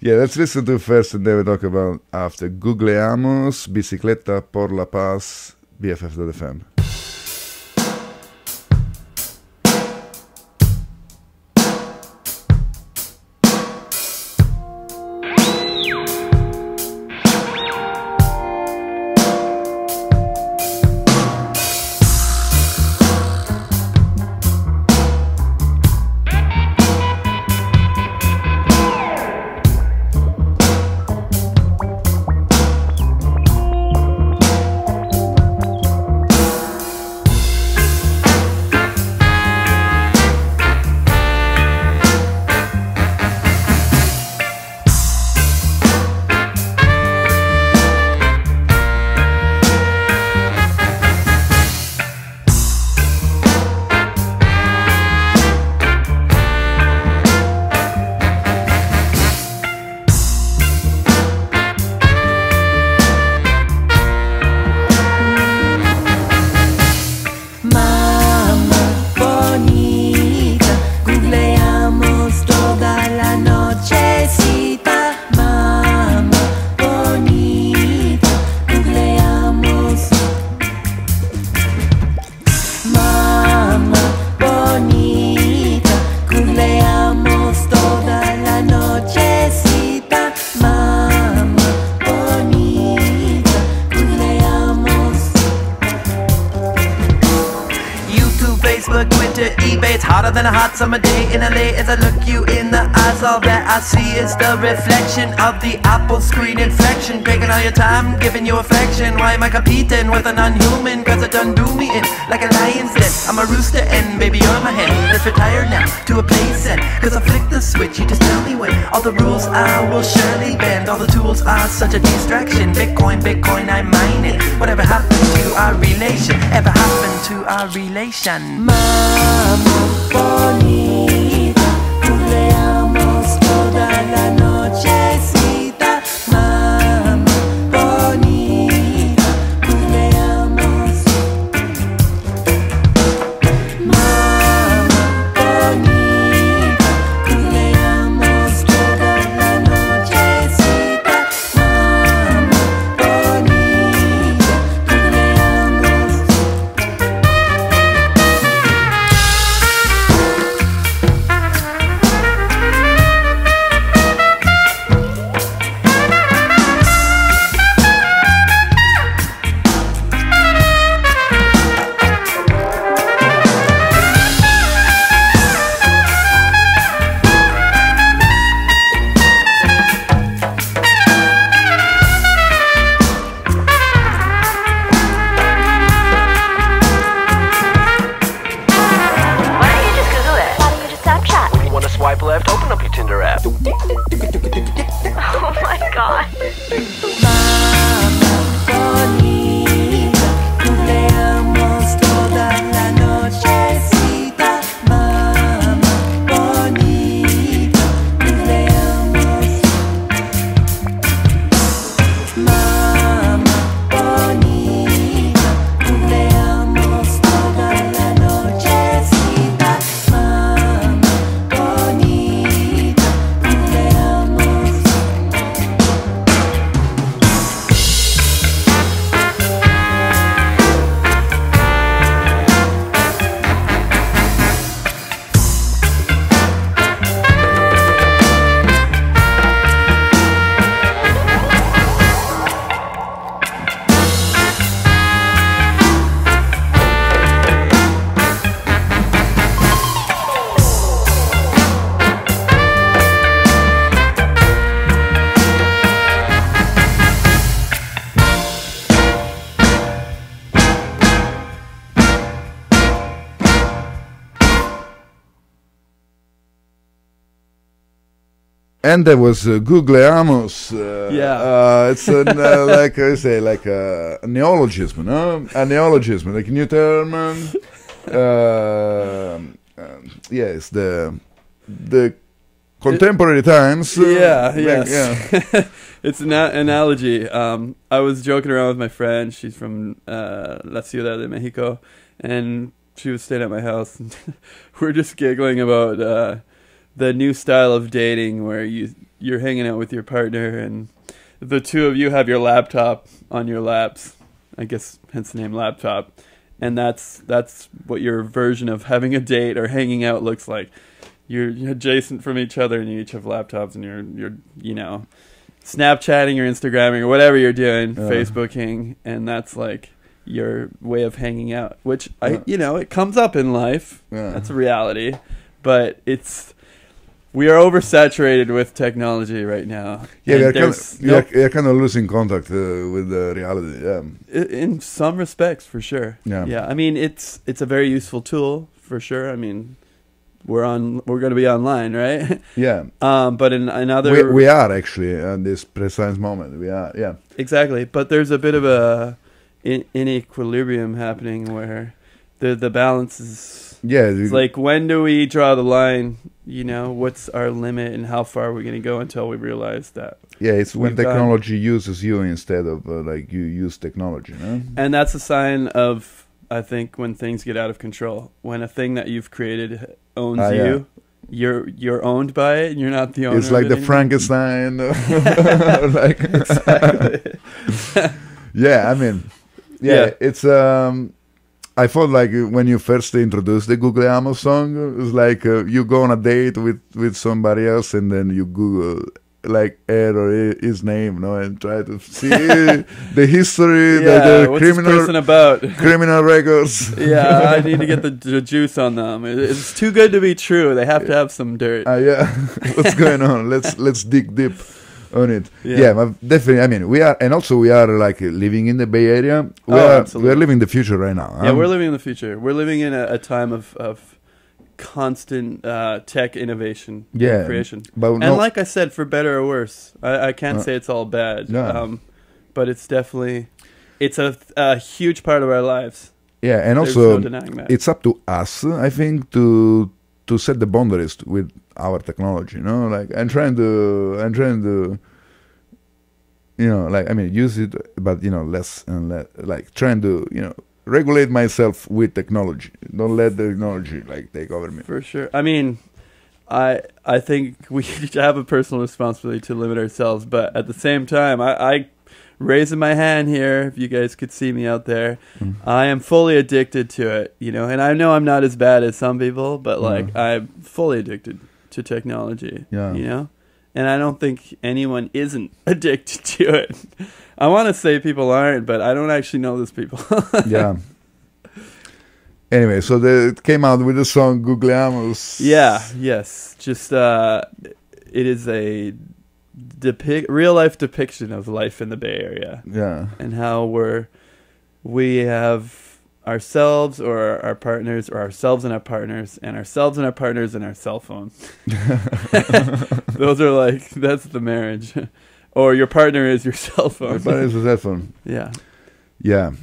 Yeah, let's listen to it first and then we talk about after. Googleamos, Bicicleta Por La Paz, BFF.fm. Facebook, Twitter, eBay. It's hotter than a hot summer day in LA. As I look you in the eyes, all that I see is the reflection of the Apple screen inflection. Taking all your time, giving you affection. Why am I competing with an unhuman? Cause it done do me in like a lion's den. I'm a rooster and baby you're my hen. Let's retire now to a place and cause I flick the switch, you just tell me when. All the rules I will surely bend. All the tools are such a distraction. Bitcoin, Bitcoin, I mine it. Whatever happened to our relation? Ever happened to our relation? Mama bonita, culeamos toda la nochecita. Mama bonita, culeamos. Mama bonita, culeamos toda la nochecita. Mama bonita, culeamos. Why don't you just Google it? Why don't you just Snapchat? When you want to swipe left, open up your Tinder app. Oh my god. Mama bonita, culeamos toda la nochecita. Mama bonita, culeamos. Mama bonita, culeamos toda la nochecita. Mama bonita, culeamos. And there was Googleamos. It's like I say, like a neologism, no? A neologism, like new term. Yes, the contemporary times. It's an analogy. I was joking around with my friend. She's from La Ciudad de Mexico, and she was staying at my house. And we're just giggling about the new style of dating where you're hanging out with your partner and the two of you have your laptop on your laps. I guess hence the name laptop. And that's what your version of having a date or hanging out looks like. You're adjacent from each other and you each have laptops and you're you know, Snapchatting or Instagramming or whatever you're doing, Facebooking, and that's like your way of hanging out, which it comes up in life. That's a reality, but we are oversaturated with technology right now. Yeah, you're kind of losing contact with the reality. In some respects, for sure. Yeah. I mean, it's a very useful tool for sure. I mean, we're going to be online, right? Yeah. But in other, we are actually at this precise moment. We are. Yeah. Exactly. But there's a bit of a inequilibrium happening where the balance is. Yeah. It's like, when do we draw the line? You know, what's our limit and how far are we going to go until we realize that? Yeah, it's when technology uses you instead of like you use technology. No? And that's a sign of, I think, when things get out of control. When a thing that you've created owns you, you're owned by it, and you're not the owner. It's like of it the Frankenstein. Like exactly. Yeah, I mean, it's. I felt like when you first introduced the Googleamos song, it was like you go on a date with somebody else and then you Google like error his name, no, and try to see the history, Yeah, the what's this person about? criminal records. Yeah, I need to get the juice on them. It's too good to be true. They have to have some dirt. Yeah, what's going on? Let's dig deep on it. Yeah. Yeah, but definitely. I mean, we are, and also we are like living in the Bay Area. We Absolutely. are living the future right now. Yeah, we're living in the future. We're living in a time of constant tech innovation, and creation. But and like I said, for better or worse, I can't say it's all bad. No. But it's definitely a huge part of our lives. yeah, and There's also no denying that. it's up to us, I think, to set the boundaries with our technology. You know, like I'm trying to. You know, like I mean, use it, but you know, less and less. Like trying to, you know, regulate myself with technology. Don't let the technology like take over me. For sure. I mean, I think we have a personal responsibility to limit ourselves, but at the same time, I raising my hand here, if you guys could see me out there, I am fully addicted to it, you know, and I know I'm not as bad as some people, but like I'm fully addicted to technology, you know, and I don't think anyone isn't addicted to it. I want to say people aren't, but I don't actually know those people. Yeah. Anyway, so it came out with the song Googleamos. Yeah, yes. Just, it is a real life depiction of life in the Bay Area. Yeah. And how we have ourselves or our partners, or ourselves and our partners, and ourselves and our partners and our cell phone. Those are like, that's the marriage. Or your partner is your cell phone. Your partner is your cell phone. Yeah. Yeah.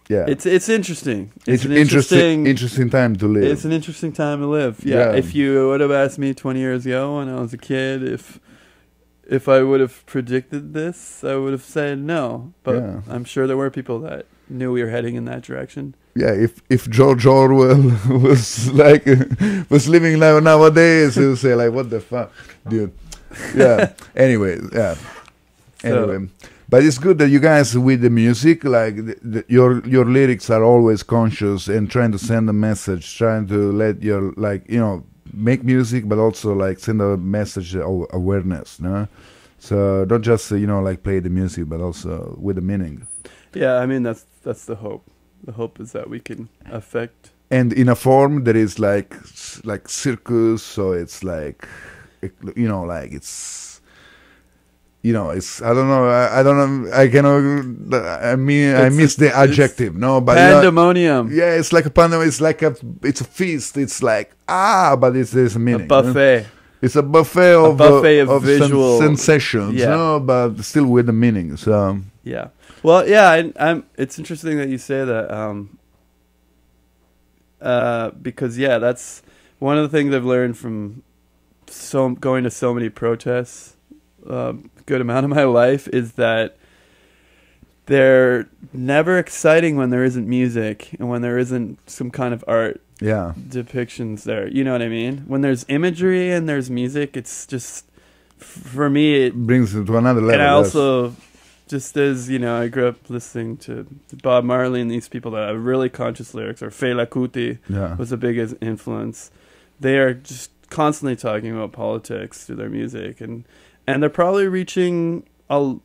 Yeah. It's interesting. It's an interesting time to live. It's an interesting time to live. Yeah. If you would have asked me 20 years ago when I was a kid if I would have predicted this, I would have said no. But I'm sure there were people that knew we were heading in that direction. Yeah, if George Orwell was like was living nowadays, he would say like, "What the fuck, dude?" Yeah. Anyway, yeah. Anyway. But it's good that you guys with the music, like your lyrics are always conscious and trying to send a message, trying to let your, like, you know, make music, but also like send a message of awareness, no? So don't just, you know, like play the music, but also with the meaning. Yeah, I mean, that's the hope. The hope is that we can affect. And in a form that is like circus, so it's like, you know, like it's, you know, it's, I don't know, I cannot, I mean, I miss the adjective, no, but pandemonium. Yeah, it's like a pandemonium, it's a feast, it's like, but there's a meaning. A buffet. No? It's a buffet of visual sensations, no, but still with the meaning, so. Yeah. Well, yeah, it's interesting that you say that, because, yeah, that's one of the things I've learned from going to so many protests, good amount of my life, is that they're never exciting when there isn't music and when there isn't some kind of art depictions there. You know what I mean? When there's imagery and there's music, it's just, for me, it brings it to another level. And I also, just as, you know, I grew up listening to Bob Marley and these people that have really conscious lyrics, or Fela Kuti was the biggest influence. They are just constantly talking about politics through their music, and they're probably reaching a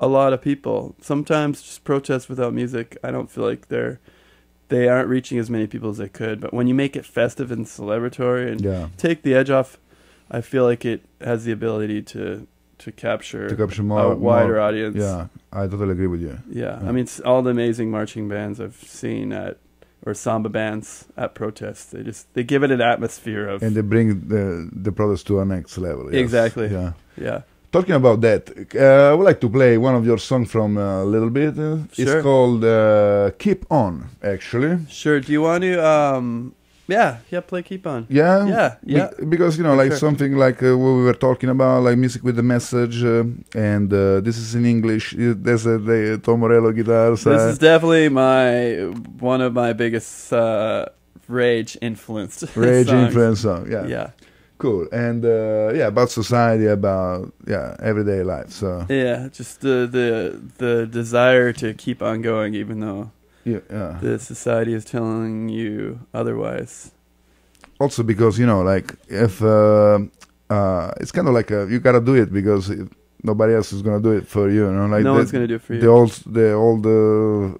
lot of people. Sometimes just protests without music, I don't feel like they aren't reaching as many people as they could. But when you make it festive and celebratory and take the edge off, I feel like it has the ability to capture a wider audience. Yeah, I totally agree with you. Yeah. I mean, all the amazing marching bands I've seen or samba bands at protests, they give it an atmosphere of, and they bring the protest to a next level. Yes. Exactly. Yeah. Talking about that, I would like to play one of your songs from a little bit. Sure. It's called "Keep On." Actually. Sure. Do you want to? Play "Keep On." Yeah. Because, you know, like something like what we were talking about, like music with a message, and this is in English. There's the Tom Morello guitars. This is definitely one of my biggest rage influenced song. Yeah. Cool. And about society, about everyday life. So just the desire to keep on going, even though the society is telling you otherwise. Also because, you know, like if it's kind of like you gotta do it because nobody else is gonna do it for you. You know, like No one's gonna do it for you. The old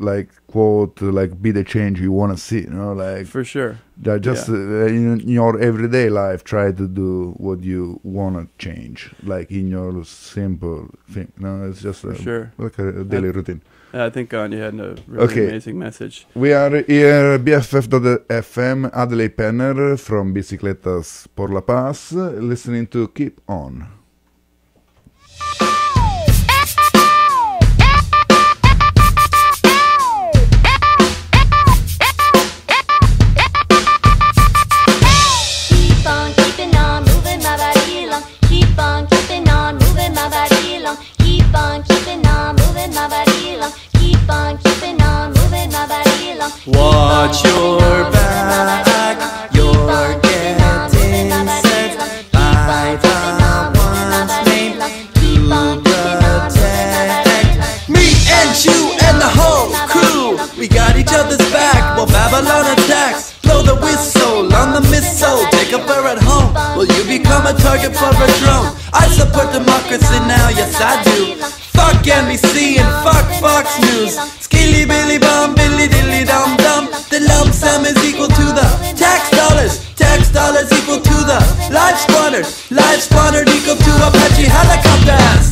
like quote, like be the change you wanna see. You know, like For sure. that just in your everyday life, try to do what you wanna change, like in your simple thing. No, it's just sure. like a daily routine. I think Gandhi had a really amazing message. We are here, BFF.FM, Adley Penner from Bicicletas Por La Paz, listening to Keep On. Keep on keeping on, moving my body along. Keep on keeping on, moving my body along. Keep on keeping on, moving my body along. Keep on keeping on, moving my body along. Watch your back, you're getting set by the ones named to protect me and you and the whole crew. We got each other's back while Babylon attacks. Blow the whistle on the missile, take a fur at home. Will you become a target for a drone? I support democracy now, yes I do. Fuck NBC and fuck Fox News. Skilly billy bum, billy dilly dum dum. The lump sum is equal to the tax dollars equal to the life squandered equal to Apache helicopters.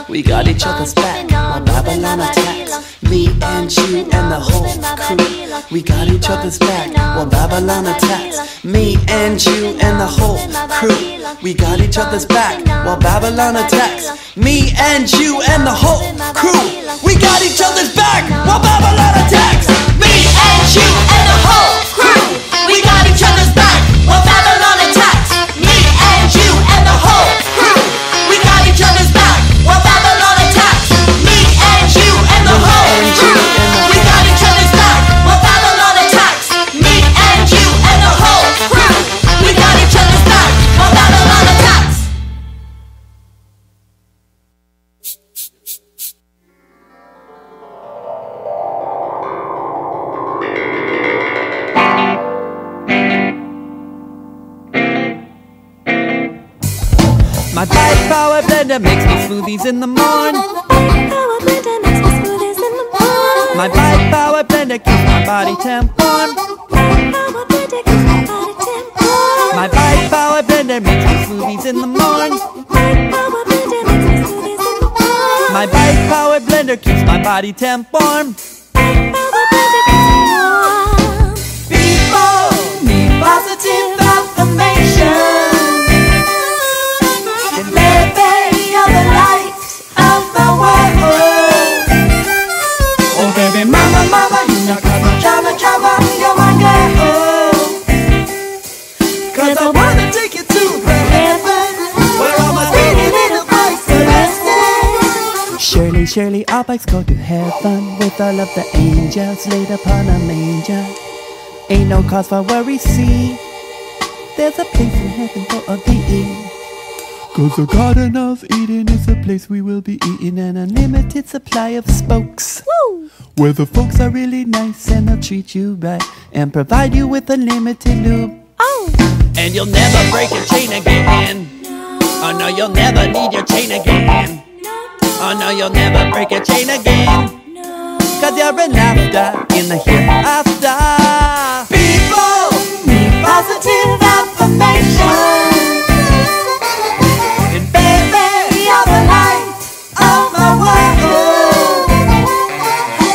We got each other's back while Babylon attacks. Me and you and the whole crew. We got each other's back while Babylon attacks. Me and you and the whole crew. We got each other's back while Babylon attacks. Me and you and the whole crew. We got each other's back while Babylon attacks. Me and you and the whole crew. We got each other's back while Babylon attacks. Me and you and the whole crew. We got each other's back while Babylon attacks. Me and you and the whole crew. We got each other's back while Babylon attacks. Me and you and the whole crew. We got each other's back while Babylon attacks. My bike power blender makes me smoothies in the morning. My bike power blender keeps my body temp warm. My bike power blender makes me smoothies in the morning. My bike power blender keeps my body temp warm. People need positive affirmation. Other lights of the world. Oh, Surely, surely our bikes go to heaven with all of the angels laid upon a manger. Ain't no cause for worry, see, there's a place in heaven for thee. 'Cause the Garden of Eden is a place we will be eating an unlimited supply of spokes. Woo! Where the folks are really nice and they'll treat you right and provide you with unlimited lube. Oh! And you'll never break your chain again. Oh no, you'll never need your chain again. Oh no, you'll never break your chain again. 'Cause you're an after in the hereafter. People need positive affirmation. And baby, you're the light of my world.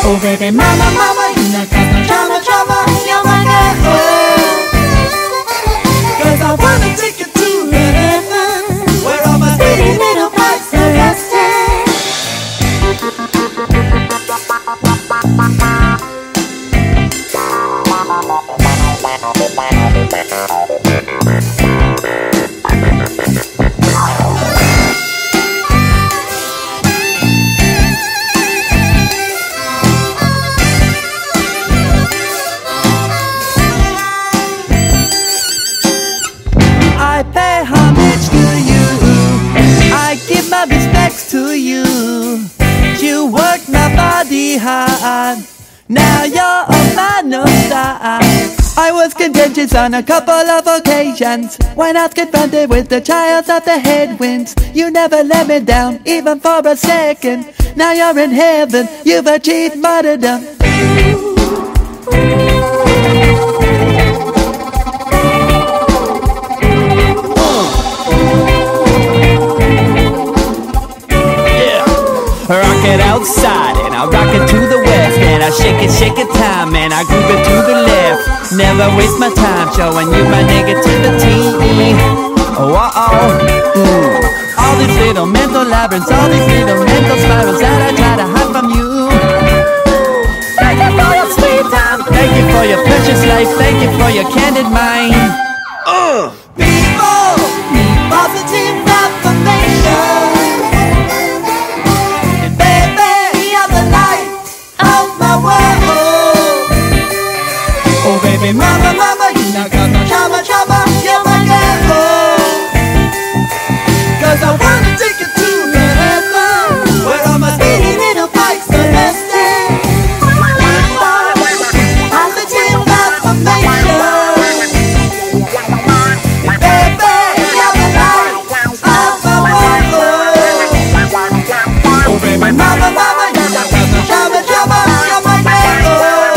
Oh baby, mama, mama, you not got no drama, drama, you're my girl. 'Cause I wanna take you to the heaven where all my pretty little bikes are resting. I pay homage to you, I give my respects to you. You worked my body hard, now you're on my no star. I was contentious on a couple of occasions when I was confronted with the trials of the headwinds. You never let me down, even for a second. Now you're in heaven, you've achieved martyrdom. Rock it outside and I rock it to the west, and I shake it time and I groove it to the left. Never waste my time showing you my negativity. Oh, all these little mental labyrinths, all these little mental spirals that I try to hide from you. Thank you for your sweet time, thank you for your precious life, thank you for your candid mind. People need positive affirmation. Oh baby, mama, mama, you not got no drama, drama, you're my girl. 'Cause I wanna take you to the heaven where all my speedy little bikes are resting. Positive affirmation. Baby, you're the light of my world. Oh baby, mama, mama, you not got no drama, drama, you're my girl.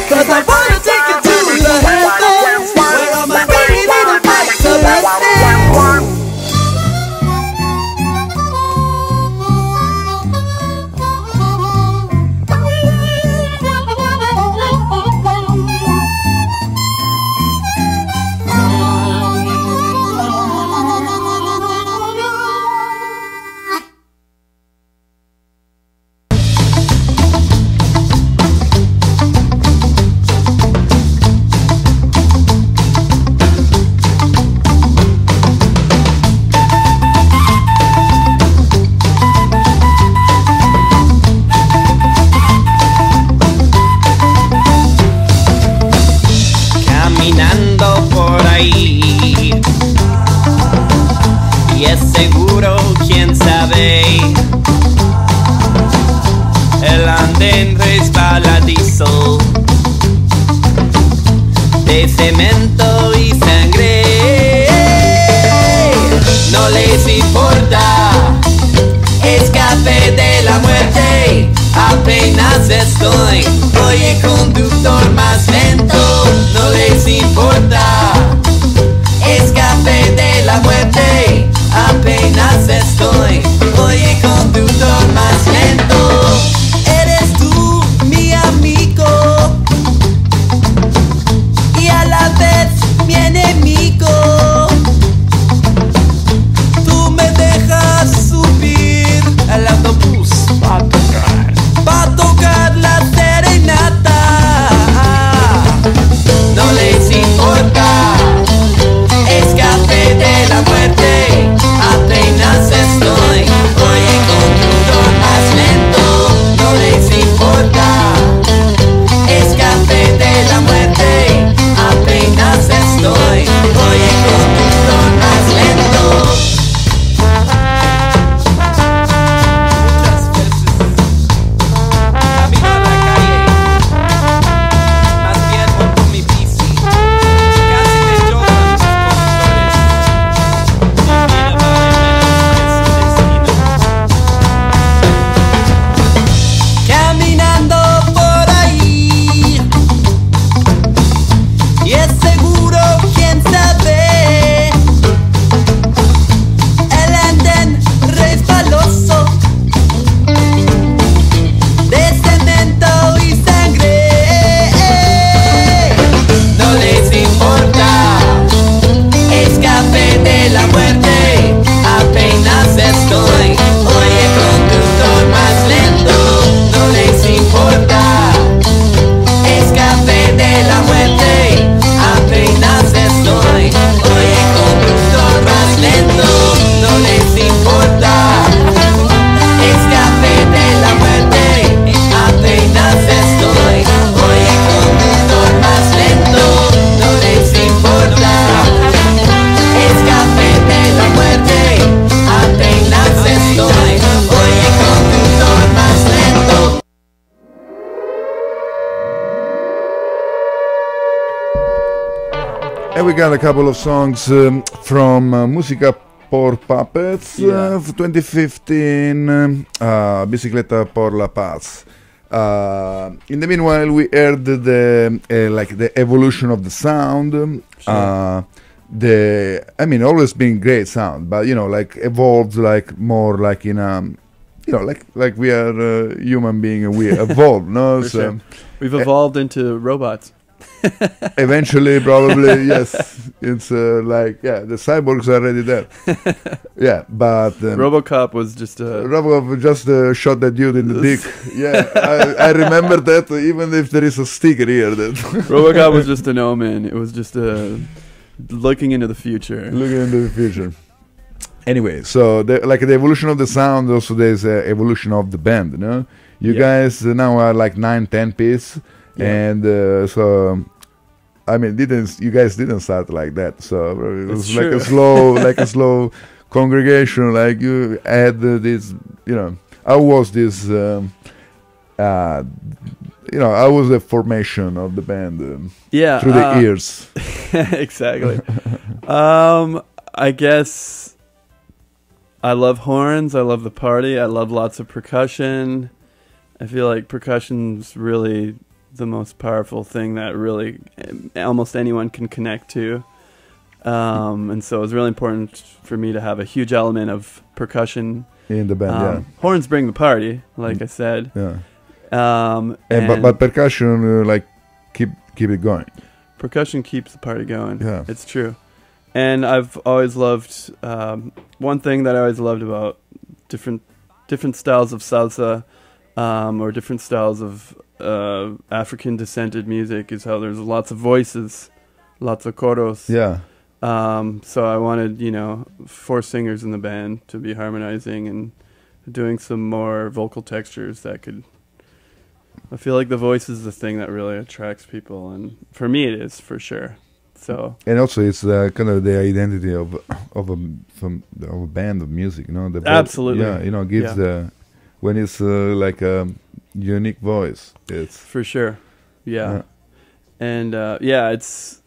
'Cause I wanna take you to the heavens where all my pretty little bikes are resting. El andén resbaladizo de cemento y sangre. No les importa, escape de la muerte. Apenas estoy, oye conductor más lento. No les importa, escape de la muerte. Apenas estoy, oye conductor más lento. Eres tú mi amigo y a la vez mi enemigo. Tú me dejas subir al autobús pa' tocar la serenata. And we got a couple of songs from Musica por Puppets, 2015, Bicicleta Por La Paz. In the meanwhile, we heard the evolution of the sound. Sure. Always been great sound, but evolved more in a, like we are human being, and we evolve, no? For sure. We've evolved into robots. Eventually, probably, yes. It's the cyborgs are already there. Yeah, but RoboCop was just a Robocop just shot that dude in the dick. Yeah, I remember that. Even if there is a sticker here, that RoboCop was just an omen. It was just looking into the future. Looking into the future. Anyway, so the evolution of the sound. Also, there's evolution of the band. You guys now are like 9-10 piece. Yeah. And you guys didn't start like that. So it was It's like true. a slow congregation. Like you had this, how was this? How was the formation of the band? Through the years. Exactly. I guess I love horns. I love the party. I love lots of percussion. I feel like percussion's really the most powerful thing that really almost anyone can connect to. And so it was really important for me to have a huge element of percussion In the band, Horns bring the party, like I said. yeah. But Percussion, keep it going. percussion keeps the party going. Yeah. It's true. And I've always loved, one thing that I always loved about different styles of salsa, or different styles of African descended music is how there's lots of voices, lots of coros. Yeah. So I wanted, 4 singers in the band to be harmonizing and doing some more vocal textures that could. I feel like the voice is the thing that really attracts people, and for me it is, for sure. So. And also, it's kind of the identity of a band of music, The Absolutely. Yeah, gives when it's like a unique voice. It's for sure. Yeah. And it's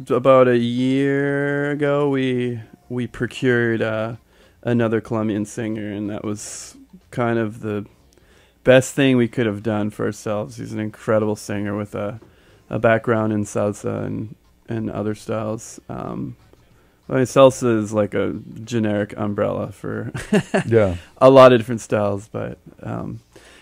about a year ago we procured another Colombian singer, and that was kind of the best thing we could have done for ourselves. He's an incredible singer with a background in salsa and other styles. Salsa is like a generic umbrella for a lot of different styles, but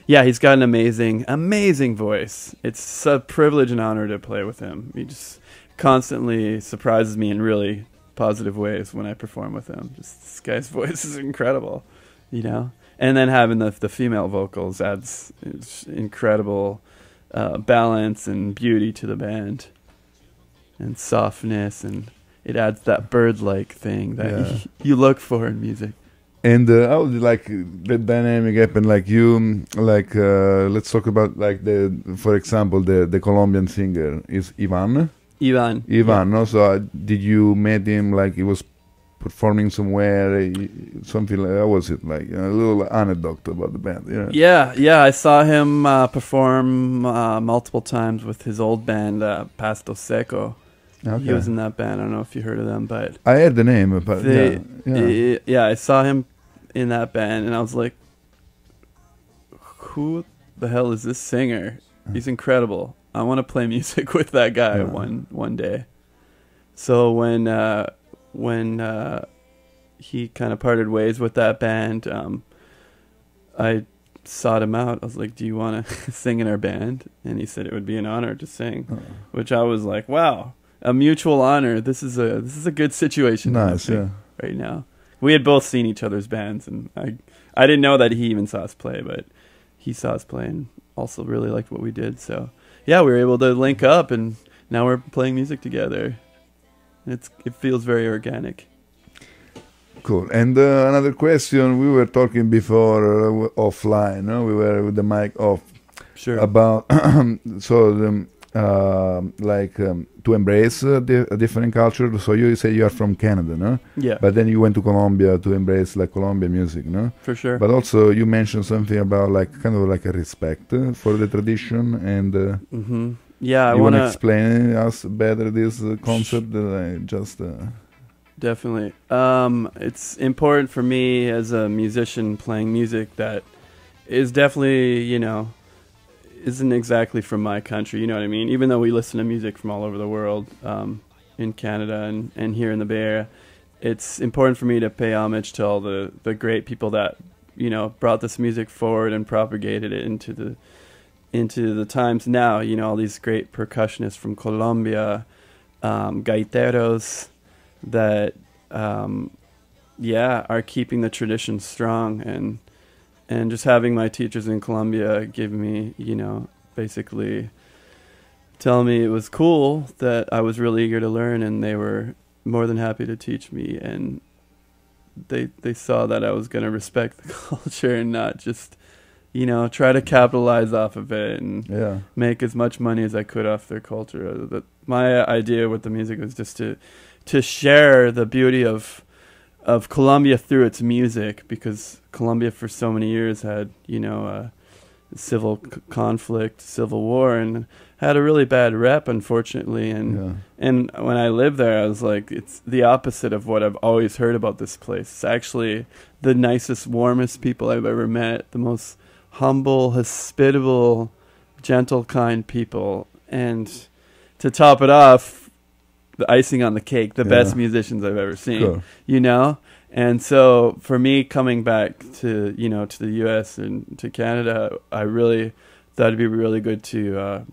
he's got an amazing voice. It's a privilege and honor to play with him. He just constantly surprises me in really positive ways when I perform with him. Just this guy's voice is incredible, And then having the female vocals adds incredible balance and beauty to the band, and softness, and it adds that bird-like thing that you look for in music. And how did the dynamic happen? Let's talk about for example, the Colombian singer is Ivan. No? So did you meet him he was performing somewhere, something like, how was it? A little anecdote about the band, Yeah, I saw him perform multiple times with his old band, Pasto Seco. Okay. He was in that band. I don't know if you heard of them, but I heard the name, but I saw him in that band, and I was like, who the hell is this singer? He's incredible. I want to play music with that guy one day. So when he kind of parted ways with that band, I sought him out. I was like, do you want to sing in our band? And he said it would be an honor to sing, which I was like, wow, a mutual honor. This is a good situation. Nice, right now. We had both seen each other's bands, and I didn't know that he even saw us play, but he saw us play and also really liked what we did. So we were able to link up, and now we're playing music together. It feels very organic. Cool. And another question, we were talking before offline, no? We were with the mic off. Sure. About to embrace a different culture. So you say you are from Canada, no? Yeah. But then you went to Colombia to embrace Colombian music, no? For sure. But also you mentioned something about kind of a respect for the tradition and. Yeah, I you want want to to explain us better this concept that I just. definitely. It's important for me as a musician playing music that is definitely, isn't exactly from my country. You know what I mean? Even though we listen to music from all over the world, in Canada and here in the Bay Area, it's important for me to pay homage to all the great people that brought this music forward and propagated it into the times now. All these great percussionists from Colombia, gaiteros that are keeping the tradition strong, and just having my teachers in Colombia give me, basically tell me it was cool, that I was really eager to learn, and they were more than happy to teach me, and they saw that I was going to respect the culture and not just try to capitalize off of it and make as much money as I could off their culture. My idea with the music was just to share the beauty of Colombia through its music, because Colombia for so many years had civil conflict, civil war, and had a really bad rep, unfortunately. And when I lived there, I was like, it's the opposite of what I've always heard about this place. It's actually the nicest, warmest people I've ever met, the most humble, hospitable, gentle, kind people. And to top it off, the icing on the cake, the best musicians I've ever seen. Cool. And so for me, coming back to to the U.S. and to Canada, I really thought it'd be really good to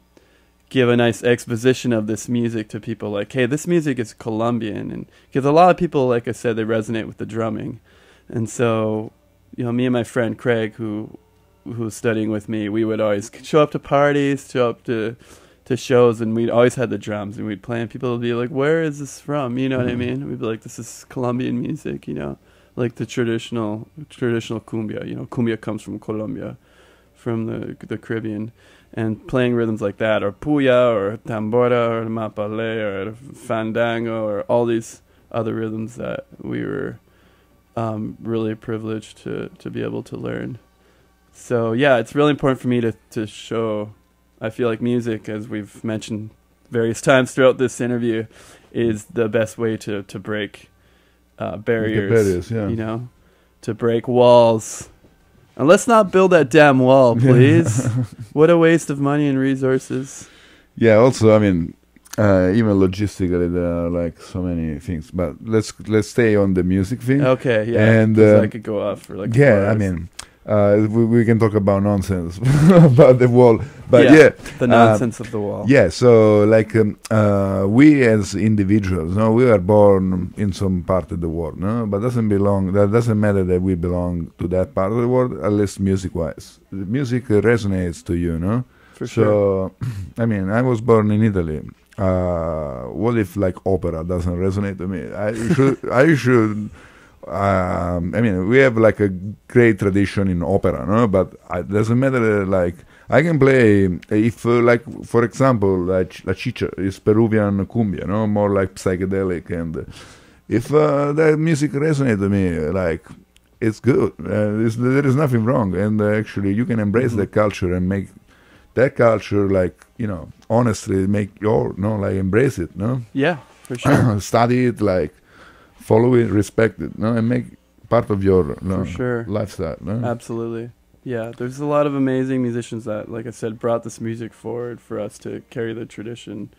give a nice exposition of this music to people. Like, hey, this music is Colombian, and because a lot of people, like I said, they resonate with the drumming. And so, me and my friend Craig, who was studying with me, we would always show up to parties, show up to shows, and we'd always had the drums, and we'd play, and people would be like, where is this from? You know what I mean? We'd be like, this is Colombian music, like the traditional cumbia. Cumbia comes from Colombia, from the Caribbean, and playing rhythms like that, or puya, or tambora, or mapale, or fandango, or all these other rhythms that we were really privileged to be able to learn. So yeah, it's really important for me to show. I feel like music, as we've mentioned various times throughout this interview, is the best way to break barriers, to break walls. And let's not build that damn wall, please. What a waste of money and resources. Yeah, also, I mean, even logistically, there are like so many things. But let's stay on the music thing. Okay, yeah. And I could go off for like 4 hours. I mean, we can talk about nonsense about the wall, but the nonsense of the wall. Yeah, so like we as individuals, we are born in some part of the world, but that doesn't matter that we belong to that part of the world, at least music-wise. The music resonates to you, For sure. So, I mean, I was born in Italy. What if like opera doesn't resonate to me? I should. I mean, we have like a great tradition in opera, but it doesn't matter. Like, I can play if, like, for examable, like La Chicha is Peruvian cumbia, more like psychedelic, and if that music resonates to me, like, it's good. There is nothing wrong, and actually, you can embrace that culture and make that culture, like, honestly, make your, like, embrace it, Yeah, for sure. Study it, like. Follow it, respect it, and make part of your lifestyle. Absolutely. Yeah, there's a lot of amazing musicians that, like I said, brought this music forward for us to carry the tradition.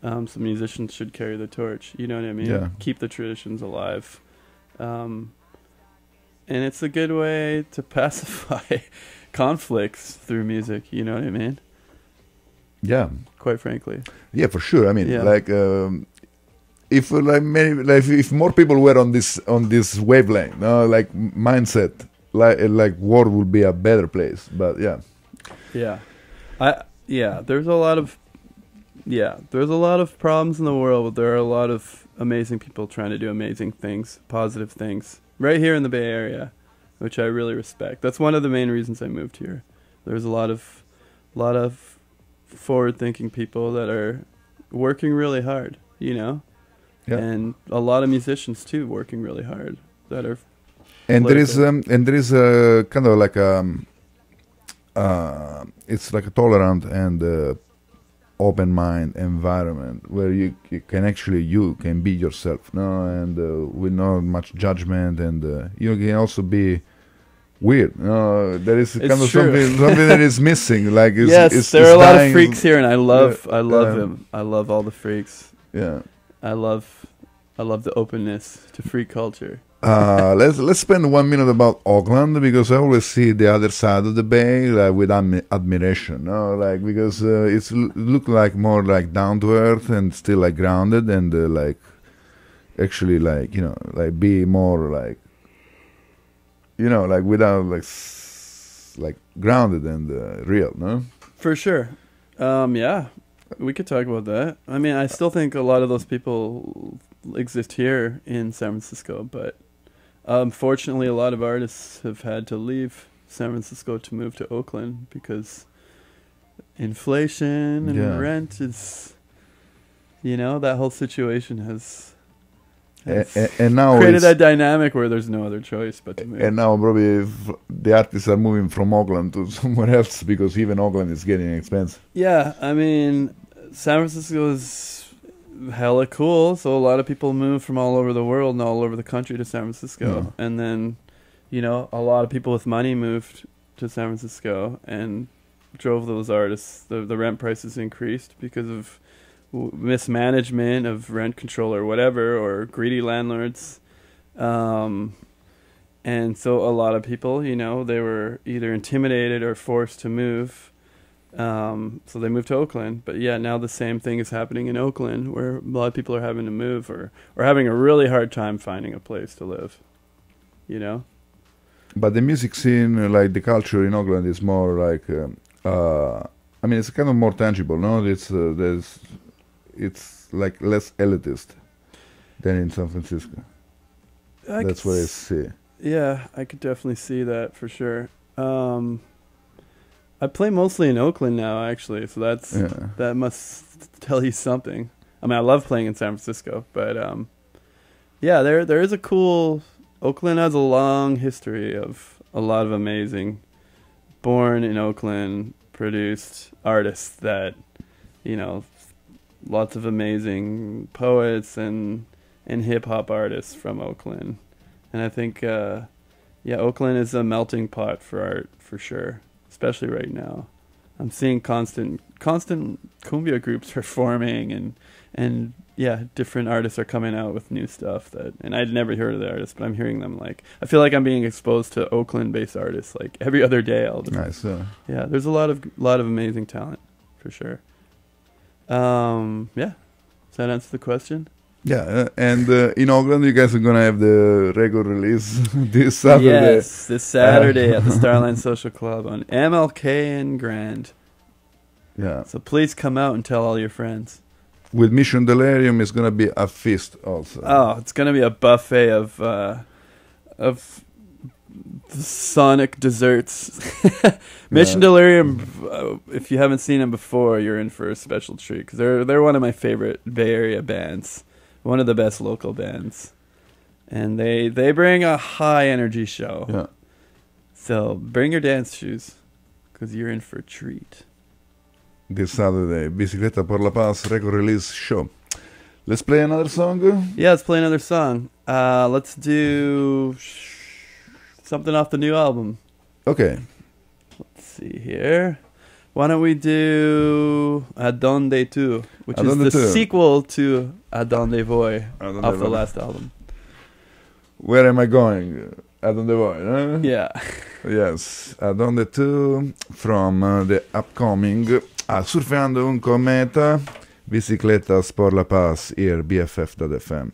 Some musicians should carry the torch, you know what I mean? Yeah. Keep the traditions alive. And it's a good way to pacify conflicts through music, you know what I mean? Yeah. Quite frankly. Yeah, for sure. I mean, like... If if more people were on this wavelength, like mindset, like world would be a better place. But there's a lot of problems in the world, but there are a lot of amazing people trying to do amazing things, positive things, right here in the Bay Area, which I really respect. That's one of the main reasons I moved here. There's a lot of forward-thinking people that are working really hard, Yeah. And a lot of musicians too working really hard that are. And there is a kind of like it's like a tolerant and open mind environment where you can actually you can be yourself, no, and with not much judgment, and you can also be weird. No, there is kind of true. something that is missing. Like Yes, there are a lot of dying. freaks here, and I love them. I love all the freaks. Yeah. I love the openness to freak culture. Let's spend 1 minute about Auckland, because I always see the other side of the bay with admiration. No, like because it's look like more like down to earth and still like grounded, and like actually like like be more like like without like grounded and real. No, For sure. Yeah, we could talk about that. I mean, I still think a lot of those people exist here in San Francisco, but unfortunately, a lot of artists have had to leave San Francisco to move to Oakland because inflation and rent is, that whole situation has and now created a dynamic where there's no other choice but to move. And now probably the artists are moving from Auckland to somewhere else, because even Auckland is getting expensive. Yeah, I mean, San Francisco is hella cool, so a lot of people move from all over the world and all over the country to San Francisco. Yeah. And then, a lot of people with money moved to San Francisco and drove those artists. The rent prices increased because of mismanagement of rent control or whatever, or greedy landlords. And so a lot of people, they were either intimidated or forced to move. So they moved to Oakland. But yeah, now the same thing is happening in Oakland, where a lot of people are having to move or having a really hard time finding a place to live, But the music scene, like the culture in Oakland, is more like, I mean, it's kind of more tangible, no? It's like less elitist than in San Francisco. That's what I see. Yeah, I could definitely see that for sure. I play mostly in Oakland now, actually, so that must tell you something. I mean, I love playing in San Francisco, but yeah, there is a cool. Oakland has a long history of a lot of amazing, born in Oakland, produced artists that, lots of amazing poets and hip hop artists from Oakland, and I think Oakland is a melting pot for art for sure. Especially right now, I'm seeing constant cumbia groups are forming, and different artists are coming out with new stuff and I'd never heard of the artists, but I'm hearing them. Like, I feel like I'm being exposed to Oakland-based artists like every other day. Nice. Yeah, there's a lot of amazing talent for sure. Yeah, does that answer the question? Yeah, and in Oakland, you guys are gonna have the record release this Saturday. Yes, this Saturday at the Starline Social Club on MLK and Grand. Yeah. So please come out and tell all your friends. With Mission Delirium, it's gonna be a feast also. Oh, it's gonna be a buffet of sonic desserts. Mission Delirium. If you haven't seen them before, you're in for a special treat, because they're one of my favorite Bay Area bands. One of the best local bands, and they bring a high energy show. Yeah. So bring your dance shoes, because you're in for a treat. This Saturday, Bicicletas Por La Paz record release show. Let's play another song. Yeah, let's play another song. Let's do something off the new album. Okay. Let's see here. Why don't we do Adonde Tu, which Adonde is the Tu. sequel to Adonde Voy Adonde off the Voy. last album. Where am I going? Adonde Voy, no? Yeah. Yes, Adonde Tu from the upcoming Surfeando Un Cometa, Bicicletas Por La Paz, here, BFF.fm.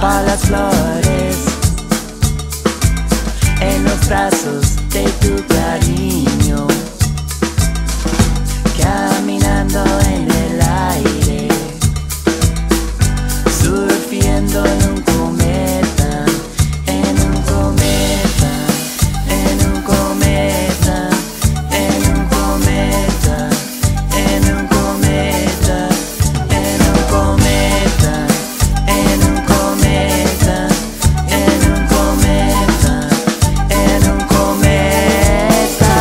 para las flores, en los brazos de tu cariño, caminando en el aire, surfeando en un cometa, en un cometa, en un cometa, en un cometa, en un cometa, en un cometa, en un cometa, en un cometa, en un cometa.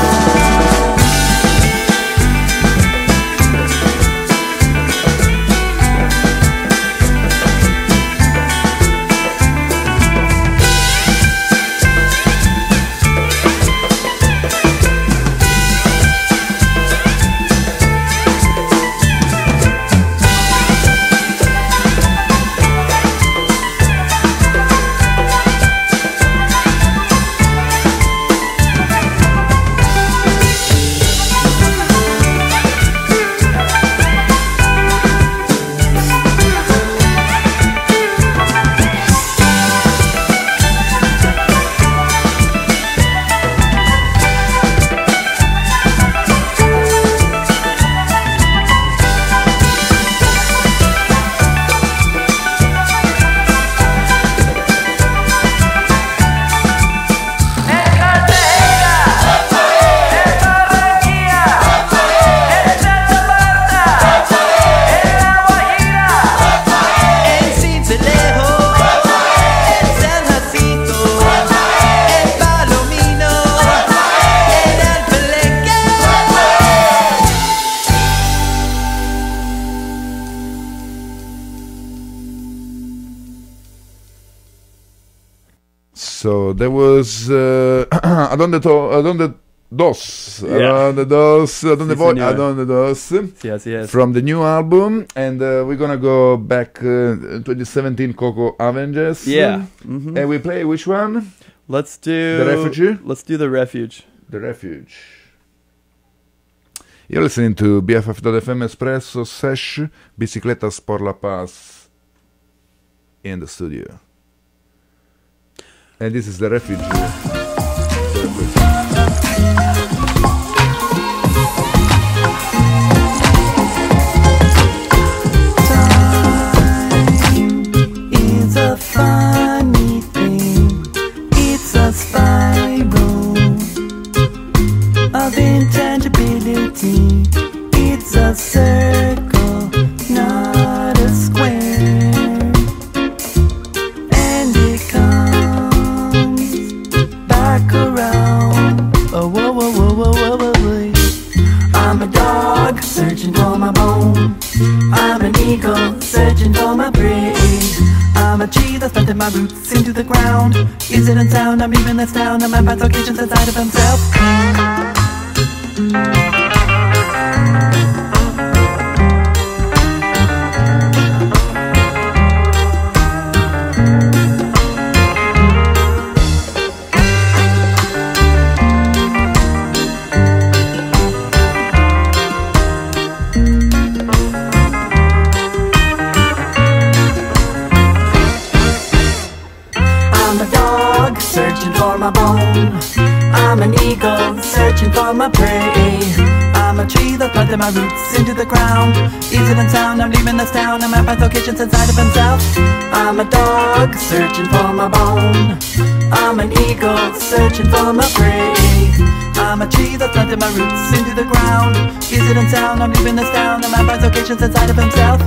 So there was Adonde Dos, Yeah. Adonde Dos, Adonde Sí, Voy, señor. Adonde Dos, Yes, yes. from the new album, and we're gonna go back 2017 Coco Avengers. Yeah. Mhm. And we play which one? Let's do The Refuge? Let's do The Refuge. The Refuge. You're listening to BFF.FM Espresso Sesh, Bicicletas Por La Paz in the studio. And this is The Refuge. It's a funny thing. It's a spiral of intangibility. It's a circle, not a square. And it comes back around. Oh, whoa, whoa, whoa, whoa, whoa, whoa, whoa. I'm a dog searching for my bone. I'm an eagle searching for my prey. I'm a tree that's planted my roots into the ground. Is it in sound? I'm leaving this town. I'm at my locations inside of himself. I'm a dog searching for my bone. I'm an eagle searching for my prey. I'm a tree that planted my roots into the ground. Is it in sound? I'm leaving this town. I'm at my locations inside of himself. I'm a dog searching for my bone. I'm an eagle searching for my prey. I'm a tree that planted my roots into the ground. Is it in sound? I'm leaving this town. I'm at my locations inside of himself.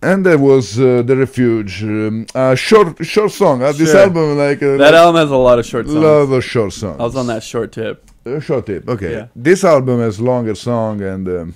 And there was The Refuge, a short song. This Sure. album, like That album has a lot of short songs. lot of short songs. I was on that short tip. Short tip. Okay. Yeah. This album has longer song, and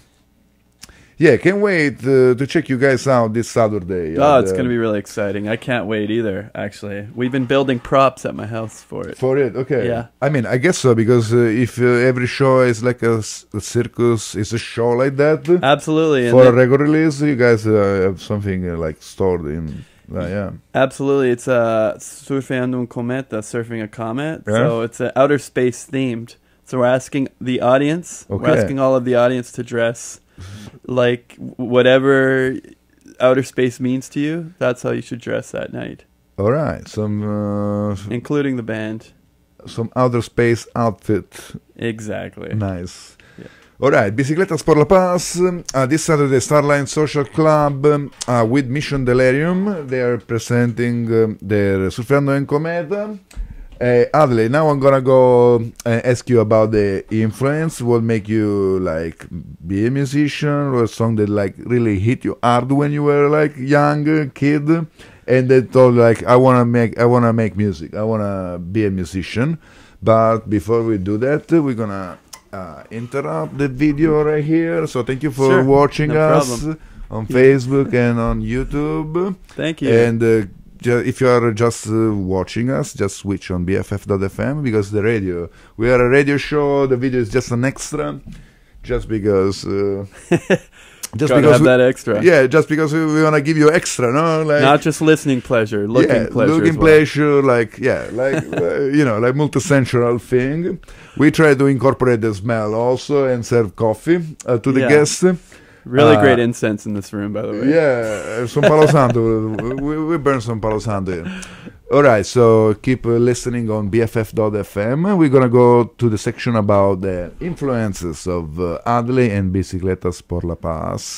yeah, can't wait to check you guys out this Saturday. Oh, it's going to be really exciting. I can't wait either, actually. We've been building props at my house for it. for it. Okay. Yeah. I mean, I guess so, because if every show is like a circus, it's a show like that. Absolutely. And For a then- record release, you guys have something like stored in. Yeah. absolutely. It's Surfeando Un Cometa, surfing a comet. Yeah. So it's outer space themed. So we're asking the audience, we're Okay. asking all of the audience to dress like whatever outer space means to you, that's how you should dress that night. All right, including the band. Some outer space outfit. Exactly. Nice. Yeah. All right, Bicicletas Por La Paz. This Saturday, Starline Social Club with Mission Delirium. They are presenting their Surfeando Un Cometa. Adley, now I'm gonna go ask you about the influence. What make you like be a musician, or a song that like really hit you hard when you were like young kid, and they told like I wanna make music. I wanna be a musician. But before we do that, we're gonna interrupt the video right here. So thank you for watching us on Facebook and on YouTube. Thank you. And if you are just watching us, just switch on BFF.fm, because the radio, we are a radio show. The video is just an extra, just because just because have that extra. Yeah, just because we want to give you extra, no? Like, not just listening pleasure, looking pleasure. Looking pleasure, like you know, like multisensual thing. We try to incorporate the smell also and serve coffee to the guests. Really great incense in this room, by the way. Yeah, some Palo Santo. we burn some Palo Santo here. All right, so keep listening on BFF.fm. We're going to go to the section about the influences of Adley and Bicicletas Por La Paz.